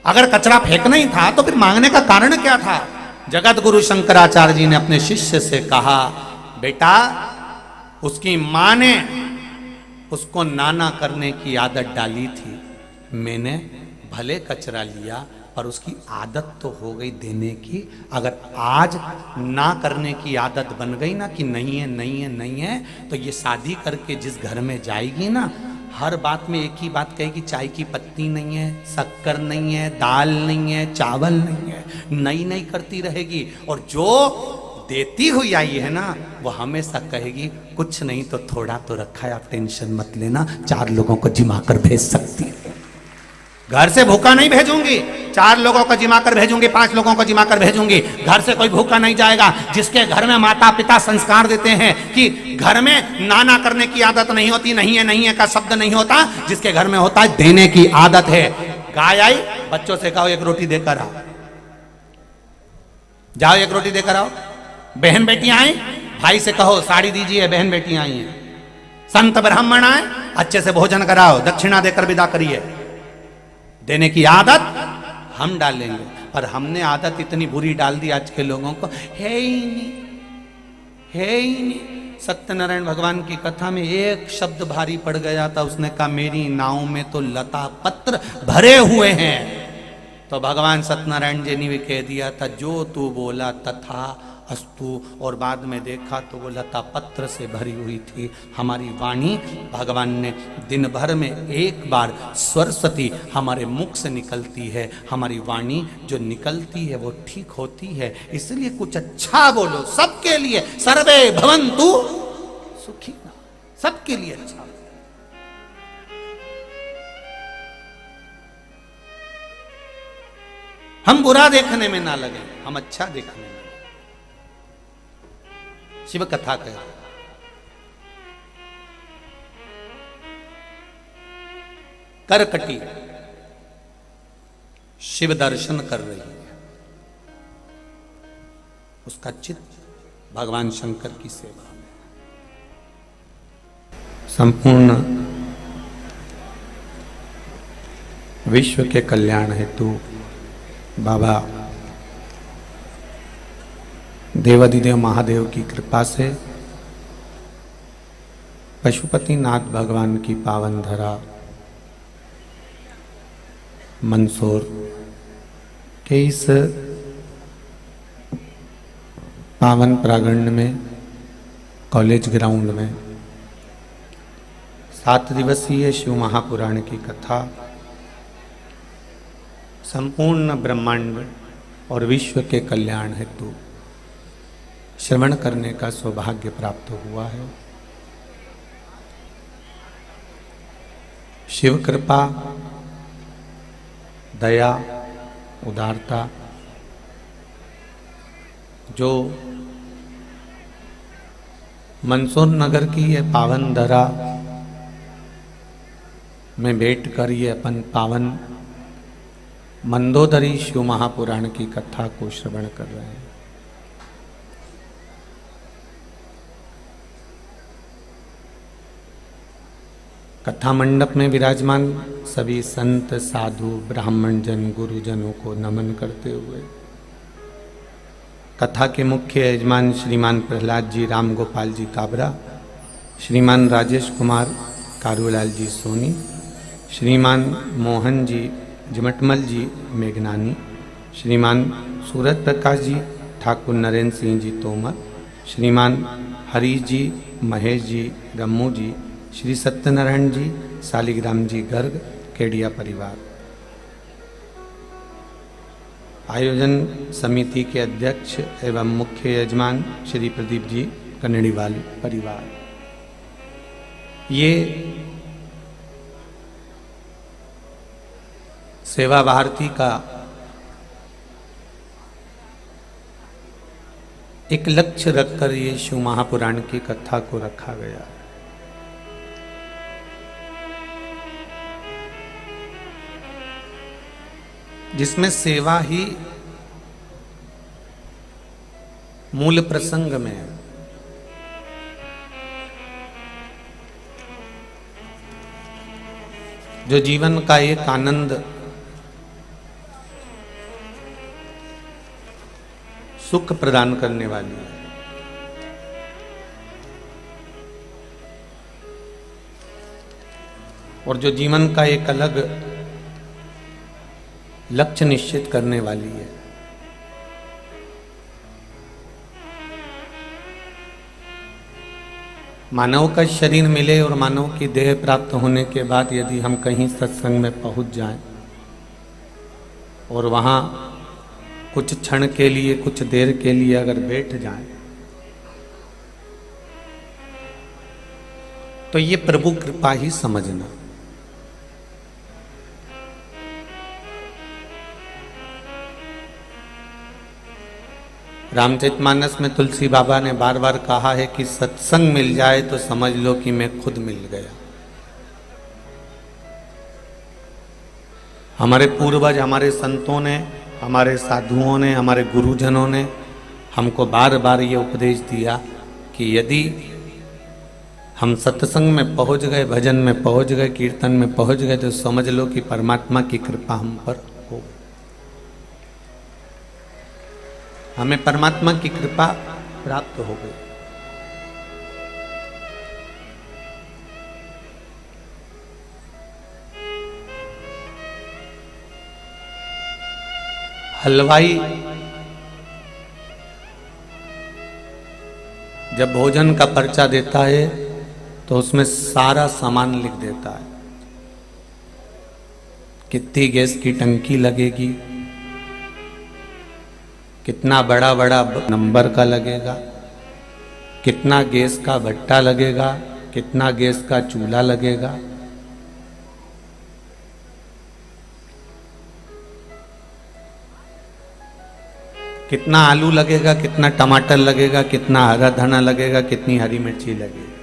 अगर कचरा फेंकना ही था तो फिर मांगने का कारण क्या था? जगत गुरु शंकराचार्य जी ने अपने शिष्य से कहा, बेटा उसकी मां ने उसको नाना करने की आदत डाली थी। मैंने भले कचरा लिया पर उसकी आदत तो हो गई देने की। अगर आज ना करने की आदत बन गई ना कि नहीं है नहीं है नहीं है, तो ये शादी करके जिस घर में जाएगी ना, हर बात में एक ही बात कहेगी, चाय की पत्ती नहीं है, शक्कर नहीं है, दाल नहीं है, चावल नहीं है, नई नई करती रहेगी। और जो देती हुई आई है ना, वो हमेशा कहेगी, कुछ नहीं तो थोड़ा तो रखा है, आप टेंशन मत लेना, 4 लोगों को जिमा कर भेज सकती है। घर से भूखा नहीं भेजूंगी, 4 लोगों को जिमा कर भेजूंगी, 5 लोगों को जिमा कर भेजूंगी। घर से कोई भूखा नहीं जाएगा। जिसके घर में माता पिता संस्कार देते हैं कि घर में नाना करने की आदत नहीं होती, नहीं है का शब्द नहीं होता, जिसके घर में होता है देने की आदत है। गाय आई, बच्चों से कहो 1 रोटी देकर आओ, जाओ 1 रोटी देकर आओ। बहन बेटियां आई, भाई से कहो साड़ी दीजिए, बहन बेटियां आई हैं। संत ब्राह्मण आए, अच्छे से भोजन कराओ, दक्षिणा देकर विदा करिए। देने की आदत हम डालेंगे, पर हमने आदत इतनी बुरी डाल दी आज के लोगों को, है ही नहीं, है ही नहीं। सत्यनारायण भगवान की कथा में एक शब्द भारी पड़ गया था, उसने कहा मेरी नाव में तो लता पत्र भरे हुए हैं। तो भगवान सत्यनारायण जी ने भी कह दिया था, जो तू बोला तथा अस्तु, और बाद में देखा तो वो लता पत्र से भरी हुई थी। हमारी वाणी, भगवान ने दिन भर में एक बार सरस्वती हमारे मुख से निकलती है, हमारी वाणी जो निकलती है वो ठीक होती है। इसलिए कुछ अच्छा बोलो सबके लिए, सर्वे भवन्तु सुखी, सबके लिए अच्छा। हम बुरा देखने में ना लगे, हम अच्छा देखने में। शिव कथा कह, करकटी शिव दर्शन कर रही है, उसका चित्त भगवान शंकर की सेवा में। संपूर्ण विश्व के कल्याण हेतु बाबा देवाधिदेव महादेव की कृपा से पशुपतिनाथ भगवान की पावन धरा मंदसौर के इस पावन प्रांगण में कॉलेज ग्राउंड में 7 दिवसीय शिव महापुराण की कथा संपूर्ण ब्रह्मांड और विश्व के कल्याण हेतु श्रवण करने का सौभाग्य प्राप्त हुआ है। शिव कृपा, दया, उदारता जो मंदसौर नगर की ये पावन धरा में बैठकर ये अपन पावन मंदोदरी शिव महापुराण की कथा को श्रवण कर रहे हैं। कथा मंडप में विराजमान सभी संत, साधु, ब्राह्मण जन, गुरुजनों को नमन करते हुए कथा के मुख्य यजमान श्रीमान प्रहलाद जी राम गोपाल जी काबरा, श्रीमान राजेश कुमार कारूलाल जी सोनी, श्रीमान मोहन जी जमटमल जी मेघनानी, श्रीमान सूरत प्रकाश जी ठाकुर नरेंद्र सिंह जी तोमर, श्रीमान हरीश जी, महेश जी, रम्मू जी, श्री सत्यनारायण जी, शालिग्राम जी गर्ग, केडिया परिवार। आयोजन समिति के अध्यक्ष एवं मुख्य यजमान श्री प्रदीप जी कन्नड़ीवाल परिवार। ये सेवा भारती का एक लक्ष्य रखकर ये शिव महापुराण की कथा को रखा गया। जिसमें सेवा ही मूल प्रसंग में है। जो जीवन का एक आनंद, सुख प्रदान करने वाली है। और जो जीवन का एक अलग लक्ष्य निश्चित करने वाली है। मानव का शरीर मिले और मानव की देह प्राप्त होने के बाद यदि हम कहीं सत्संग में पहुंच जाएं और वहां कुछ क्षण के लिए, कुछ देर के लिए अगर बैठ जाएं तो ये प्रभु कृपा ही समझना। रामचरितमानस में तुलसी बाबा ने बार बार कहा है कि सत्संग मिल जाए तो समझ लो कि मैं खुद मिल गया। हमारे पूर्वज, हमारे संतों ने, हमारे साधुओं ने, हमारे गुरुजनों ने हमको बार बार ये उपदेश दिया कि यदि हम सत्संग में पहुंच गए, भजन में पहुंच गए, कीर्तन में पहुंच गए तो समझ लो कि परमात्मा की कृपा हम पर हो। हमें परमात्मा की कृपा प्राप्त हो गई। हलवाई जब भोजन का पर्चा देता है तो उसमें सारा सामान लिख देता है। कितनी गैस की टंकी लगेगी, कितना बड़ा बड़ा नंबर का लगेगा, कितना गैस का भट्टा लगेगा, कितना गैस का चूल्हा लगेगा। कितना आलू लगेगा, कितना टमाटर लगेगा, कितना हरा धना लगेगा, कितनी हरी मिर्ची लगेगी।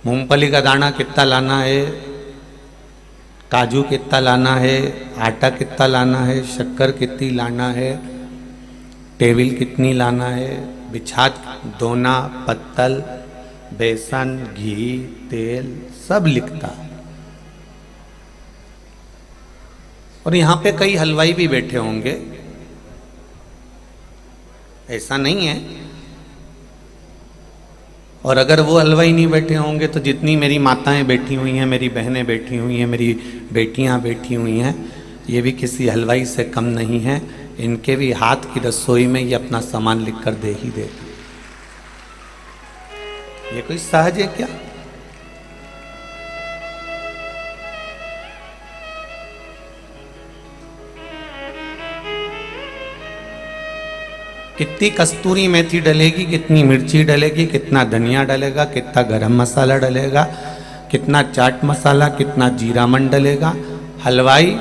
मूंगफली का दाना कितना लाना है, काजू कितना लाना है, आटा कितना लाना है, शक्कर कितनी लाना है, टेबिल कितनी लाना है, बिछात, दोना, पत्तल, बेसन, घी, तेल सब लिखता है। और यहाँ पे कई हलवाई भी बैठे होंगे ऐसा नहीं है। और अगर वो हलवाई नहीं बैठे होंगे तो जितनी मेरी माताएं बैठी हुई हैं, मेरी बहनें बैठी हुई हैं, मेरी बेटियां बैठी हुई हैं, ये भी किसी हलवाई से कम नहीं है। इनके भी हाथ की रसोई में ये अपना सामान लिख कर दे ही देते। ये कोई सहज है क्या? कितनी कस्तूरी मेथी डलेगी, कितनी मिर्ची डलेगी, कितना धनिया डलेगा, कितना गरम मसाला डलेगा, कितना चाट मसाला, कितना जीरामन डलेगा। हलवाई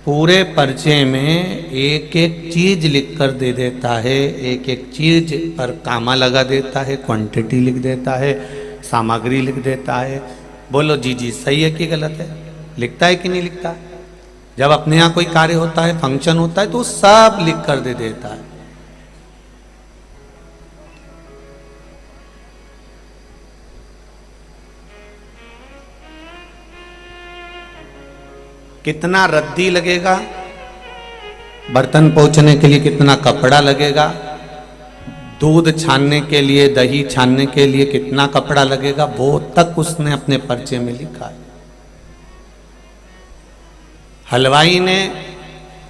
पूरे पर्चे में एक एक चीज लिख कर दे देता है, एक एक चीज पर कामा लगा देता है, क्वांटिटी लिख देता है, सामग्री लिख देता है। बोलो जी जी सही है कि गलत है? लिखता है कि नहीं लिखता? जब अपने यहाँ कोई कार्य होता है, फंक्शन होता है, तो सब लिख कर दे देता है। कितना रद्दी लगेगा, बर्तन पोंछने के लिए कितना कपड़ा लगेगा, दूध छानने के लिए, दही छानने के लिए कितना कपड़ा लगेगा, वो तक उसने अपने पर्चे में लिखा है। हलवाई ने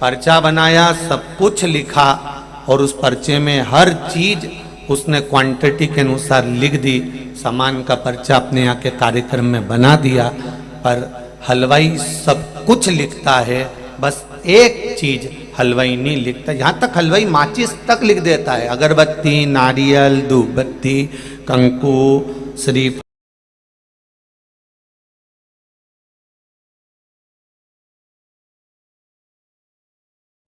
पर्चा बनाया, सब कुछ लिखा और उस पर्चे में हर चीज उसने क्वांटिटी के अनुसार लिख दी। सामान का पर्चा अपने यहाँ के कार्यक्रम में बना दिया। पर हलवाई सब कुछ लिखता है, बस एक चीज हलवाई नहीं लिखता। यहाँ तक हलवाई माचिस तक लिख देता है, अगरबत्ती, नारियल, धूपबत्ती, कंकु, श्रीफल।